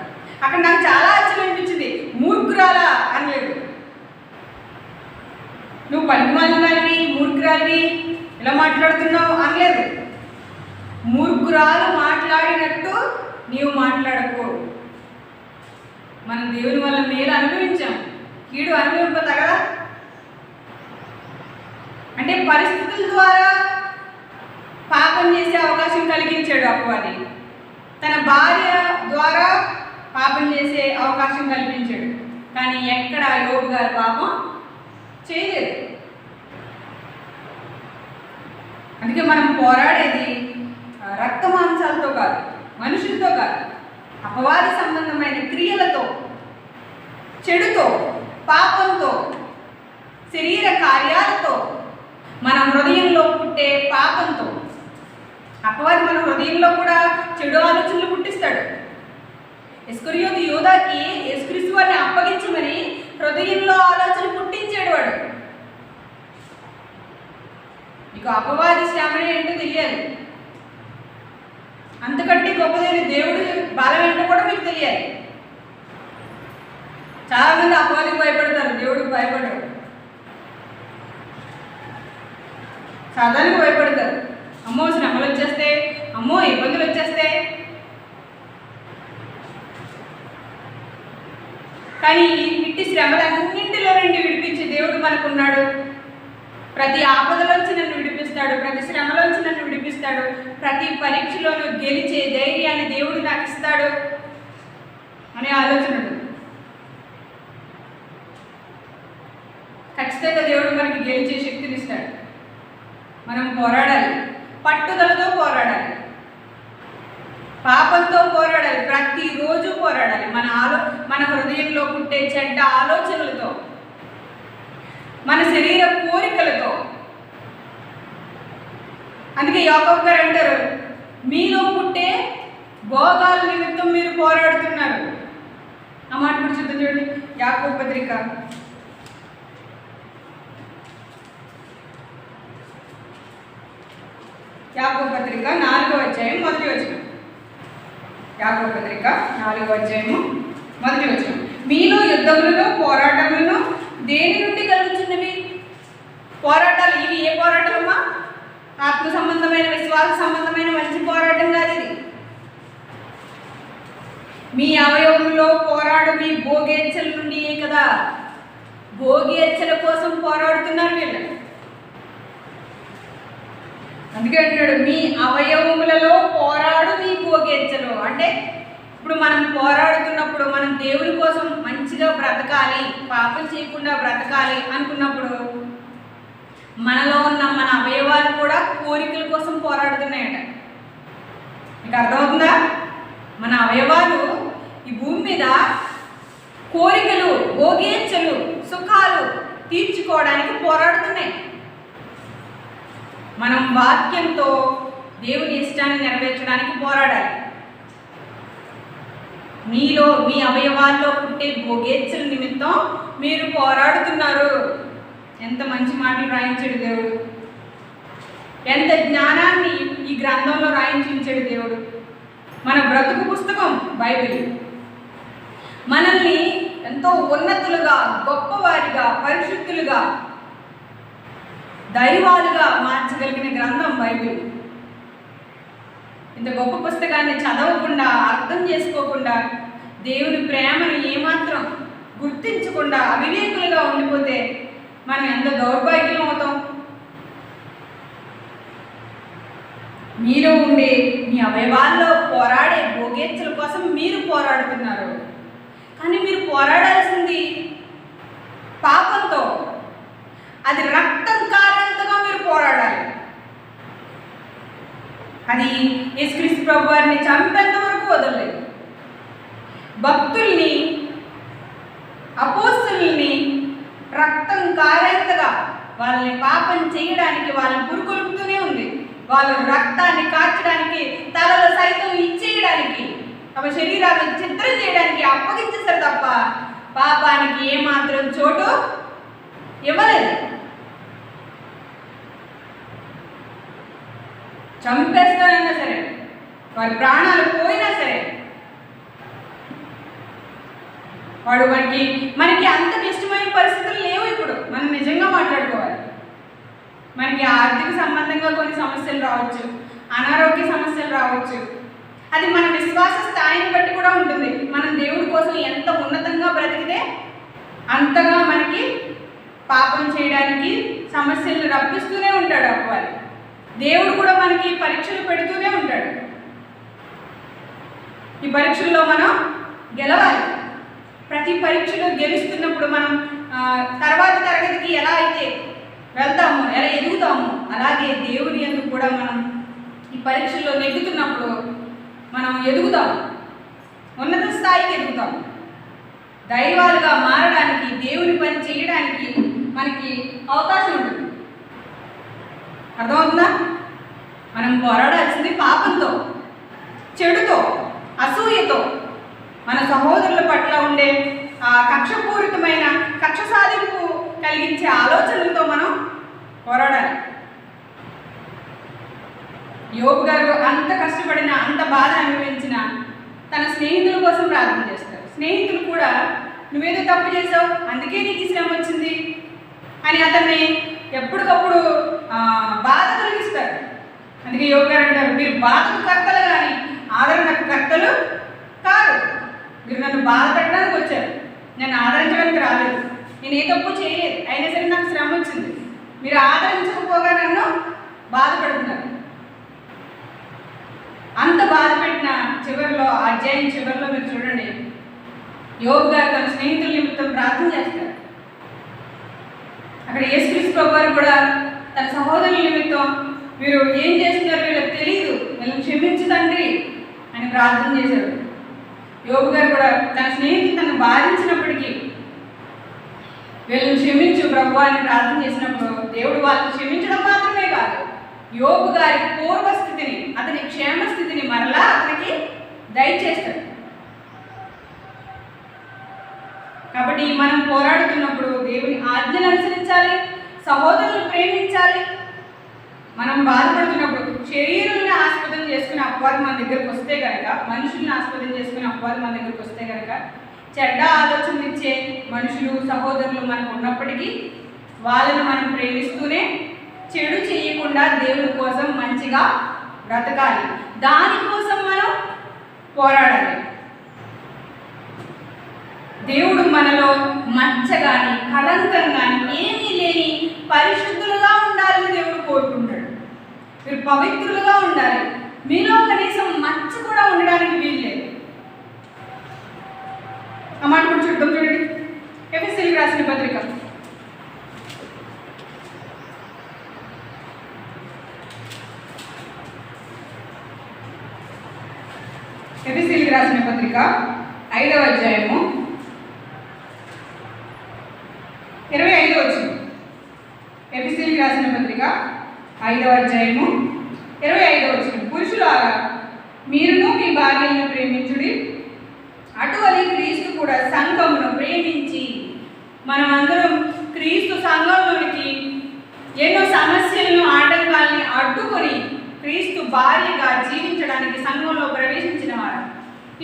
అక్కడ నాకు చాలా ఆశ్చర్యం అనిపించింది. మూర్ఖురాలా అనలేదు, నువ్వు పనికిమాలినవి, మూర్ఖురాలివి, ఇలా మాట్లాడుతున్నావు అనలేదు. మూర్ఖురాలు మాట్లాడినట్టు నీవు మాట్లాడకు. మనం దేవుని వల్ల మేలు అనుభవించాం, కీడు అనుభవింపతగదా? అంటే పరిస్థితుల ద్వారా పాపం చేసే అవకాశం కలిగించాడు అపవాది. తన భార్య ద్వారా పాపం చేసే అవకాశం కల్పించాడు. కానీ ఎక్కడ యోబు గారు పాపం చేయలేదు. అందుకే మనం పోరాడేది రక్త మాంసాలతో కాదు, మనుషులతో కాదు, అపవాది సంబంధమైన క్రియలతో, చెడుతో, పాపంతో, శరీర కార్యాలతో, మన హృదయంలో పుట్టే పాపంతో. అపవాది మన హృదయంలో కూడా చెడు ఆలోచనలు పుట్టిస్తాడు. ఇస్కరియోతు యూదాకి యేసుక్రీస్తు వారిని అప్పగించమని హృదయంలో ఆలోచన పుట్టించాడు వాడు. మీకు అపవాది శ్రమనే ఏంటో తెలియాలి. అంతకంటే గొప్పదైన దేవుడు బలం ఏంటో కూడా మీకు తెలియాలి. చాలామంది అపవాదికి భయపడతారు, దేవుడికి భయపడరు. సాధారణంగా భయపడతారు. అమ్మో శ్రమలు వచ్చేస్తే, అమ్మో ఇబ్బందులు వచ్చేస్తే. కానీ ఇట్టి శ్రమలన్నింటిలో నుండి విడిపించే దేవుడు మనకున్నాడు. ప్రతి ఆపదలోంచి నన్ను విడిపిస్తాడు, ప్రతి శ్రమలోంచి నన్ను విడిపిస్తాడు, ప్రతి పరీక్షలోనూ గెలిచే ధైర్యాన్ని దేవుడు నాకు ఇస్తాడు అనే ఆలోచన. ఖచ్చితంగా దేవుడు మనకి గెలిచే శక్తిని ఇస్తాడు. మనం పోరాడాలి, పట్టుదలతో పోరాడాలి, పాపంతో పోరాడాలి, ప్రతిరోజు పోరాడాలి. మన హృదయంలో పుట్టే చెడ్డ ఆలోచనలతో, మన శరీర కోరికలతో. అందుకే యాకోబు గారు అంటారు, మీలో పుట్టే భోగాల నిమిత్తం మీరు పోరాడుతున్నారు. ఆ మాట కూడా చూద్దాం చూడండి. యాకోబు పత్రిక 4వ అధ్యాయం 1వ వచనం. యాకోబు పత్రిక 4వ అధ్యాయము 1వ వచనం. మీలో యుద్ధములను పోరాటములను దేని నుండి కలుగుతున్నవి? పోరాటాలు ఇవి ఏ పోరాటమమ్మా? ఆత్మ సంబంధమైన, విశ్వాస సంబంధమైన మంచి పోరాటం కాదు ఇది. మీ అవయవంలో పోరాడు మీ భోగేచ్ఛల నుండి కదా. భోగేచ్ఛల కోసం పోరాడుతున్నారు వీళ్ళు. అందుకే అంటాడు, మీ అవయవములలో పోరాడు నీ భోగేచ్చలు. అంటే ఇప్పుడు మనం పోరాడుతున్నప్పుడు, మనం దేవుని కోసం మంచిగా బ్రతకాలి, పాపం చేయకుండా బ్రతకాలి అనుకున్నప్పుడు మనలో ఉన్న మన అవయవాలు కూడా కోరికల కోసం పోరాడుతున్నాయట. మీకు అర్థమవుతుందా? మన అవయవాలు ఈ భూమి మీద కోరికలు, భోగేచ్ఛలు, సుఖాలు తీర్చుకోవడానికి పోరాడుతున్నాయి. మనం వాక్యంతో దేవుని ఇష్టాన్ని నెరవేర్చడానికి పోరాడాలి. మీలో, మీ అవయవాల్లో పుట్టే భోగేచ్ఛల నిమిత్తం మీరు పోరాడుతున్నారు. ఎంత మంచి మాటలు రాయించాడు దేవుడు, ఎంత జ్ఞానాన్ని ఈ గ్రంథంలో రాయించాడు దేవుడు. మన బ్రతుకు పుస్తకం బైబిల్ మనల్ని ఎంతో ఉన్నతులుగా, గొప్పవారిగా, పరిశుద్ధులుగా, దైవాలుగా మార్చగలిగిన గ్రంథం బైబిల్. ఇంత గొప్ప పుస్తకాన్ని చదవకుండా, అర్థం చేసుకోకుండా, దేవుని ప్రేమను ఏమాత్రం గుర్తించకుండా అవివేకులుగా ఉండిపోతే మనం ఎంత దౌర్భాగ్యం అవుతాం. మీలో ఉండే మీ అవయవాల్లో పోరాడే భోగేచ్ఛల కోసం మీరు పోరాడుతున్నారు. కానీ మీరు పోరాడాల్సింది పాపంతో. అది రక్తం కారేంతగా మీరు పోరాడాలి. అది యేసుక్రీస్తు ప్రభు వారిని చంపేంత వరకు వదలలేదు. భక్తుల్ని, అపోస్తలుల్ని రక్తం కారేంతగా వాళ్ళని పాపం చేయడానికి వాళ్ళని పురుకొల్పుతూనే ఉంది. వాళ్ళ రక్తాన్ని కార్చడానికి, తలలు సైతం ఇచ్చేయడానికి, తమ శరీరాలను చిత్రం చేయడానికి అప్పగించేశారు తప్ప పాపానికి ఏమాత్రం చోటు ఇవ్వలేదు. చంపేస్తానన్నా సరే, వారి ప్రాణాలు పోయినా సరే, వాడు మనకి అంత క్లిష్టమైన పరిస్థితులు లేవు. ఇప్పుడు మనం నిజంగా మాట్లాడుకోవాలి. మనకి ఆర్థిక సంబంధంగా కొన్ని సమస్యలు రావచ్చు, అనారోగ్య సమస్యలు రావచ్చు. అది మన విశ్వాస స్థాయిని బట్టి కూడా ఉంటుంది. మనం దేవుడి కోసం ఎంత ఉన్నతంగా బ్రతికితే అంతగా మనకి పాపం చేయడానికి సమస్యలను రప్పిస్తూనే ఉంటాడు అపవాది. దేవుడు కూడా మనకి పరీక్షలు పెడుతూనే ఉంటాడు. ఈ పరీక్షల్లో మనం గెలవాలి. ప్రతి పరీక్షలో గెలుస్తున్నప్పుడు మనం తర్వాత తరగతికి ఎలా అయితే వెళ్తాము, ఎలా ఎదుగుతాము, అలాగే దేవుని యందు కూడా మనం ఈ పరీక్షల్లో నెగ్గుతున్నప్పుడు మనం ఎదుగుతాము, ఉన్నత స్థాయికి ఎదుగుతాము. దైవాలుగా మారడానికి, దేవుని పని చేయడానికి మనకి అవకాశం ఉంటుంది. అర్థమవుతుందా? మనం పోరాడాల్సింది పాపంతో, చెడుతో, అసూయతో, మన సహోదరుల పట్ల ఉండే కక్షపూరితమైన, కక్ష సాధింపు కలిగించే ఆలోచనలతో మనం పోరాడాలి. యోబు గారు అంత కష్టపడిన, అంత బాధ అనుభవించిన తన స్నేహితుల కోసం ప్రార్థన చేస్తారు. స్నేహితులు కూడా నువ్వేదో తప్పు చేసావు, అందుకే నీకు ఈ శ్రమ వచ్చింది అని అతన్ని ఎప్పటికప్పుడు బాధ కలిగిస్తారు. అందుకే యోబు గారు అంటారు, మీరు బాధకు కర్తలు కానీ ఆదరణకు కర్తలు కాదు. మీరు నన్ను బాధ పెట్టడానికి వచ్చారు, నన్ను ఆదరించడానికి రాలేదు. నేను ఏ తప్పు చేయలేదు, అయినా సరే నాకు శ్రమ వచ్చింది. మీరు ఆదరించకపోగా నన్ను బాధపడుతున్నారు. అంత బాధ పెట్టిన చివరిలో, అధ్యాయం చివరిలో మీరు చూడండి, యోబు గారు తన స్నేహితుల నిమిత్తం ప్రార్థన చేస్తారు. అక్కడ యేసుక్రీస్తు ప్రభు వారు కూడా తన సహోదరుల నిమిత్తం, మీరు ఏం చేస్తున్నారో వీళ్ళకి తెలియదు, వీళ్ళని క్షమించు తండ్రి అని ప్రార్థన చేశారు. యోబు గారు కూడా తన స్నేహితులు తనను బాధించినప్పటికీ వీళ్ళని క్షమించు ప్రభు అని ప్రార్థన చేసినప్పుడు దేవుడు వాళ్ళని క్షమించడం మాత్రమే కాదు, యోబు గారి పూర్వస్థితిని, అతని క్షేమస్థితిని మరలా అతనికి దయచేస్తాడు. కాబట్టి మనం పోరాడుతున్నప్పుడు దేవుని ఆజ్ఞను అనుసరించాలి, సహోదరులను ప్రేమించాలి. మనం బాధపడుతున్నప్పుడు శరీరాన్ని ఆస్పదం చేసుకుని అపవాదం మన దగ్గరకు వస్తే కనుక, మనుషుల్ని ఆస్పదం చేసుకుని అపవాదం మన దగ్గరకు వస్తే కనుక, చెడ్డ ఆలోచనలు ఇచ్చే మనుషులు, సహోదరులు మనకు ఉన్నప్పటికీ వాళ్ళను మనం ప్రేమిస్తూనే చెడు చేయకుండా దేవుని కోసం మంచిగా బ్రతకాలి. దానికోసం మనం పోరాడాలి. దేవుడు మనలో మచ్చ కానీ, కళంకం కానీ ఏమీ లేని పరిశుద్ధులుగా ఉండాలని దేవుడు కోరుకుంటాడు. మీరు పవిత్రులుగా ఉండాలి. మీలో కనీసం మచ్చ కూడా ఉండడానికి వీల్లేదు. ఆ మాట కూడా చూద్దాం. చూడండి, ఎఫెసీయులకు రాసిన పత్రిక ఎఫెసీయులకు రాసిన పత్రిక 5వ అధ్యాయము 25వ వచనం. ఎఫెసీయులకు రాసిన పత్రిక 5వ అధ్యాయము 25వ వచనం. పురుషులారా మీరును మీ భార్యలను ప్రేమించుడి, అటువలి క్రీస్తు కూడా సంఘమును ప్రేమించి. మనం అందరం క్రీస్తు సంఘంలోనికి ఎన్నో సమస్యలను ఆటంకాలని అడ్డుకొని క్రీస్తు భార్యగా జీవించడానికి సంఘంలో ప్రవేశించిన వారు.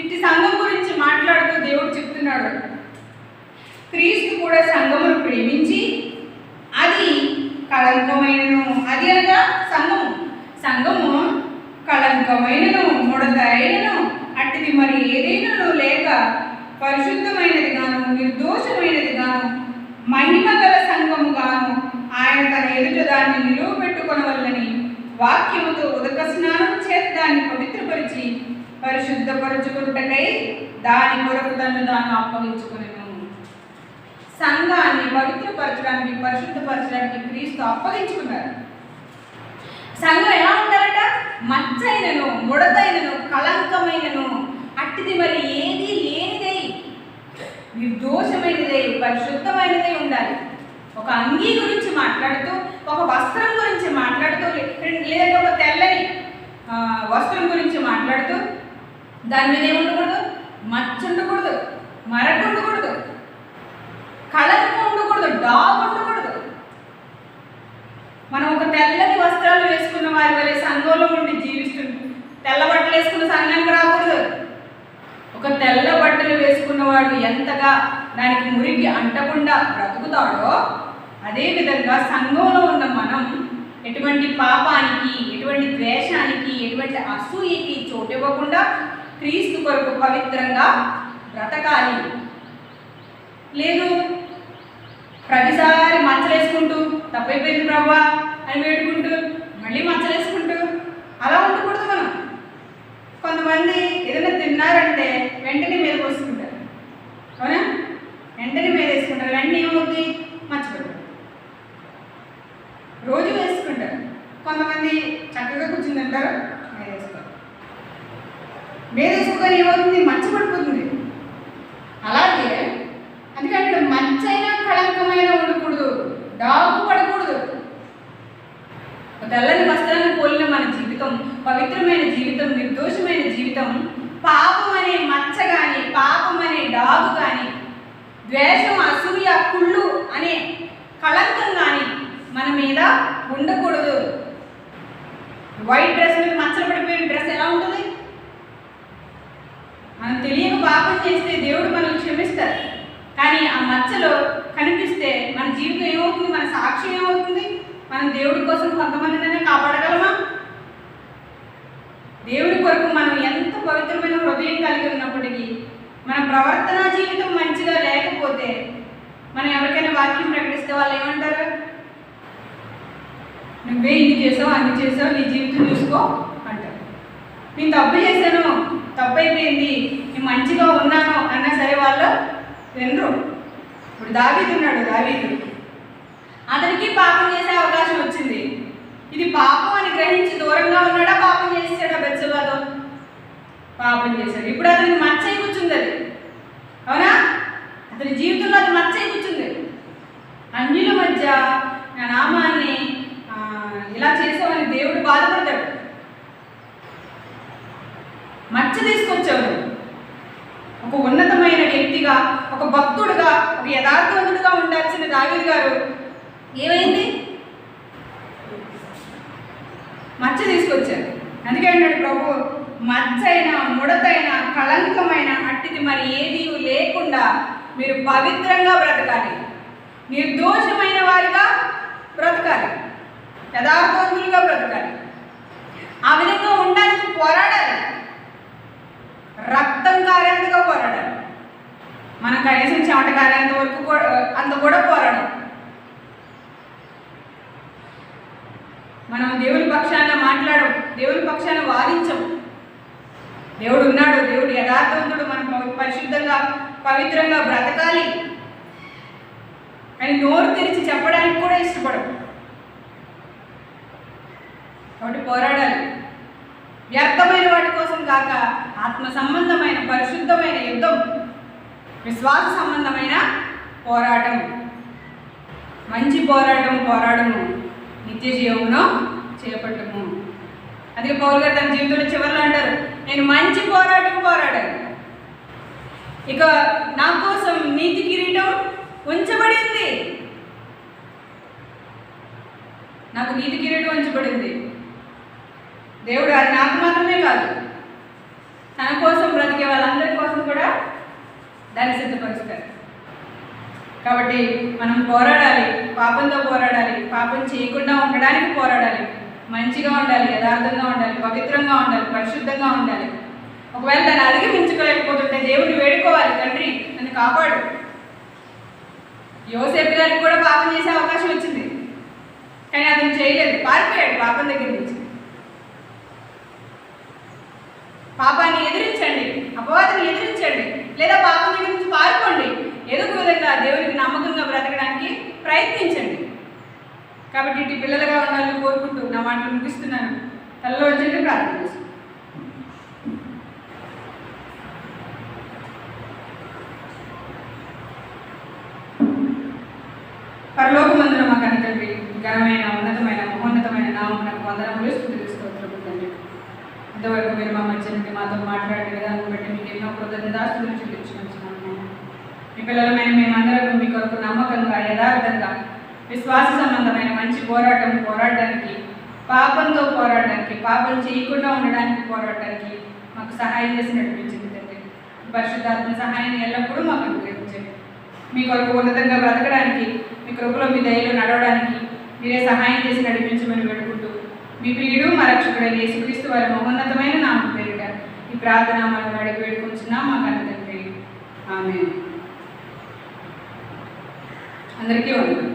ఇట్టి సంఘం గురించి మాట్లాడుతూ దేవుడు చెప్తున్నాడు, క్రీస్తు కూడా సంఘమును ప్రేమించి అది కళంకమైనను, అది అనగా సంఘము కళంకమైనను ముడత అయినను అట్టిది మరి ఏదైనాను లేక పరిశుద్ధమైనది గాను నిర్దోషమైనది గాను మహిమ గల సంఘము గాను ఆయన తన ఎదుట దాన్ని నిలువబెట్టుకొనవల్లని వాక్యముతో ఉదక స్నానం చేత దాన్ని పవిత్రపరిచి పరిశుద్ధపరచుకున్నటకై దాని కొరకు దాన్ని అప్పగించుకునేను. సంఘాన్ని పవిత్రపరచడానికి పరిశుద్ధపరచడానికి క్రీస్తు అప్పగించుకున్నారు. సంఘం ఎలా ఉండాలట? మచ్చైనను ముడతైనను కళంకమైనను అట్టిది మరి ఏది లేనిదై నిర్దోషమైనదై పరిశుద్ధమైనదై ఉండాలి. ఒక అంగీ గురించి మాట్లాడుతూ, ఒక వస్త్రం గురించి మాట్లాడుతూ, లేదంటే ఒక తెల్లని వస్త్రం గురించి మాట్లాడుతూ దాని మీద ఏముండకూడదు? మచ్చ ఉండకూడదు, మరక ఉండకూడదు, కళంకం ఉండకూడదు, డాగ్ ఉండకూడదు. మనం ఒక తెల్లని వస్త్రాలు వేసుకున్న వారి వల్ల సంఘంలో ఉండి జీవిస్తుంది. తెల్ల బట్టలు వేసుకున్న సంఘానికి రాకూడదు. ఒక తెల్ల బట్టలు వేసుకున్నవాడు ఎంతగా దానికి మురికి అంటకుండా బ్రతుకుతాడో అదేవిధంగా సంఘంలో ఉన్న మనం ఎటువంటి పాపానికి, ఎటువంటి ద్వేషానికి, ఎటువంటి అసూయకి చోటు ఇవ్వకుండా క్రీస్తు కొరకు పవిత్రంగా బ్రతకాలి. లేదు ప్రతిసారి మచ్చలేసుకుంటూ తప్పైపోయింది ప్రభా అని వేడుకుంటూ మళ్ళీ మచ్చలేసుకుంటూ అలా ఉండకూడదు. మనం కొంతమంది ఏదైనా తిన్నారంటే వెంటనే మీద పోసుకుంటారు, అవునా? వెంటనే మీద వేసుకుంటారు, వెంటనే ఏమవుతుంది? మర్చిపోతారు. రోజు వేసుకుంటారు. కొంతమంది చక్కగా కూర్చుని తింటారు, మీద వేసుకోరు. మీద వేసుకోగానే ఏమవుతుంది? మర్చిపడిపోతుంది. అలాగే అందుకంటే మంచైనా కళంకమైన ఉండకూడదు, డాగు పడకూడదు. తెల్లని వస్త్రాన్ని పోలిన మన జీవితం పవిత్రమైన జీవితం, నిర్దోషమైన జీవితం. పాపం అనే మచ్చ కానీ, పాపం అనే డాగు కానీ, ద్వేషం, అసూయ, కుళ్ళు అనే కళంకం కానీ మన మీద ఉండకూడదు. వైట్ డ్రెస్ మీద మచ్చలు పడిపోయిన డ్రెస్ ఎలా ఉంటుంది? మనం తెలియక పాపం చేస్తే దేవుడు మనల్ని క్షమిస్తారు. కానీ ఆ మచ్చలో కనిపిస్తే మన జీవితం ఏమవుతుంది? మన సాక్ష్యం ఏమవుతుంది? మనం దేవుడి కోసం కొంతమందినైనా కాపాడగలమా? దేవుడి కొరకు మనం ఎంత పవిత్రమైన హృదయం కలిగి ఉన్నప్పటికీ మన ప్రవర్తన జీవితం మంచిగా లేకపోతే మనం ఎవరికైనా వాక్యం ప్రకటిస్తే వాళ్ళు ఏమంటారు? నువ్వే ఇన్ని చేసావు, అన్ని చేసావు, నీ జీవితం చూసుకో అంటారు. నేను తప్పు చేశాను, తప్పు అయిపోయింది, నేను మంచిగా ఉన్నాను అన్నా సరే వాళ్ళు వినరు. ఇప్పుడు దావీదు ఉన్నాడు, దావీదు అతనికి పాపం చేసే అవకాశం వచ్చింది. ఇది పాపం అని గ్రహించి దూరంగా ఉన్నాడా? పాపం చేసాడా? బెత్షెబాతో పాపం చేశాడు. ఇప్పుడు అతనికి మచ్చై కూర్చుంది అది, అవునా? అతని జీవితంలో అది మచ్చై కూర్చుంది. అన్యుల మధ్య నా నామాన్ని ఇలా చేసామని దేవుడు బాధపడతాడు. మచ్చ తీసుకొచ్చావు. ఒక ఉన్నతమైన వ్యక్తిగా, ఒక భక్తుడుగా, ఒక యథార్థవంతుడుగా ఉండాల్సిన దావీదు గారు ఏమైంది? మచ్చ తీసుకొచ్చారు. అందుకే అన్నాడు ప్రభు, మచ్చైన ముడతైన కళంకమైన అట్టిది మరి ఏది లేకుండా మీరు పవిత్రంగా బ్రతకాలి, నిర్దోషమైన వారిగా బ్రతకాలి, యథార్థవంతులుగా బ్రతకాలి. ఆ విధంగా ఉండడానికి పోరాడాలి, రక్తం కారేంతగా పోరాడాలి. మనం కనీసం చెమట కారేంత వరకు అంత కూడా పోరాడాలి. మనం దేవుని పక్షాన మాట్లాడం, దేవుని పక్షాన వాదించం. దేవుడు ఉన్నాడు, దేవుడు యథార్థవంతుడు, మనం పరిశుద్ధంగా పవిత్రంగా బ్రతకాలి అని నోరు తెరిచి చెప్పడానికి కూడా ఇష్టపడం. కాబట్టి పోరాడాలి. వ్యర్థమైన వాటి కోసం కాక ఆత్మ సంబంధమైన పరిశుద్ధమైన యుద్ధం, విశ్వాస సంబంధమైన పోరాటం, మంచి పోరాడము నిత్య జీవమును చేపట్టము. అందుకే పౌలు గారు తన జీవితంలో చివరిలో అంటారు, నేను మంచి పోరాటం పోరాడాను, ఇక నా కోసం నీతి కిరీటం ఉంచబడింది. నాకు నీతి కిరీటం ఉంచబడింది. దేవుడు అది నాకు మాత్రమే కాదు, తన కోసం బ్రతికే వాళ్ళందరి కోసం కూడా దాన్ని సిద్ధపరుస్తారు. కాబట్టి మనం పోరాడాలి, పాపంతో పోరాడాలి, పాపం చేయకుండా ఉండడానికి పోరాడాలి, మంచిగా ఉండాలి, యథార్థంగా ఉండాలి, పవిత్రంగా ఉండాలి, పరిశుద్ధంగా ఉండాలి. ఒకవేళ దాన్ని అధిగమించుకోలేకపోతుంటే దేవుడిని వేడుకోవాలి, తండ్రి నన్ను కాపాడు. యోసేపు గారికి కూడా పాపం చేసే అవకాశం వచ్చింది, కానీ అతను చేయలేదు, పారిపోయాడు పాపం దగ్గర నుంచి. పాపాన్ని ఎదిరించండి, అపవాదాన్ని ఎదిరించండి, లేదా పాపం దగ్గర నుంచి పారిపోండి. ఏదో ఒక విధంగా దేవునికి నమ్మకంగా బ్రతకడానికి ప్రయత్నించండి. కాబట్టి ఇంటి పిల్లలుగా ఉండాలని కోరుకుంటూ నా మాటలు ముగిస్తున్నాను. తలలో వచ్చేది ప్రార్థన చేస్తాను. పరలోకమందున మా కన్న తండ్రి, ఘనమైన ఉన్నతమైన మహోన్నతమైన నామమునకు వందనములు, స్తుతులు, స్తోత్రములు తండ్రి. ఇంతవరకు మీరు మా మధ్య నుండి మాతో మాట్లాడే విధానం బట్టి మీకు ఎన్నో కృతజ్ఞతాస్తుతులు చెల్లించుకుంటున్నాము. మీ పిల్లలమైన మేమందరం మీ కొరకు నమ్మకంగా, యథార్థంగా, విశ్వాస సంబంధమైన మంచి పోరాడడానికి, పాపంతో పోరాడడానికి, పాపం చేయకుండా ఉండడానికి పోరాడడానికి మాకు సహాయం చేసి నడిపించింది తండ్రి. పరిశుద్ధాత్మ సహాయాన్ని ఎల్లప్పుడూ మాకు అనుగ్రహించండి. మీ కొరకు ఉన్నతంగా బ్రతకడానికి, మీ కృపలో మీ దయలో నడవడానికి మీరే సహాయం చేసి నడిపించమని వేడుకుంటూ, మీ ప్రియుడు మా రక్షకుడైన యేసుక్రీస్తు వారి మహోన్నతమైన నామం పేరిట ఈ ప్రార్థన మనం అడిగి వేడుకుంటున్నాం మా కన్న తండ్రి. ఆమేన్. అందరికీ వందనాలు.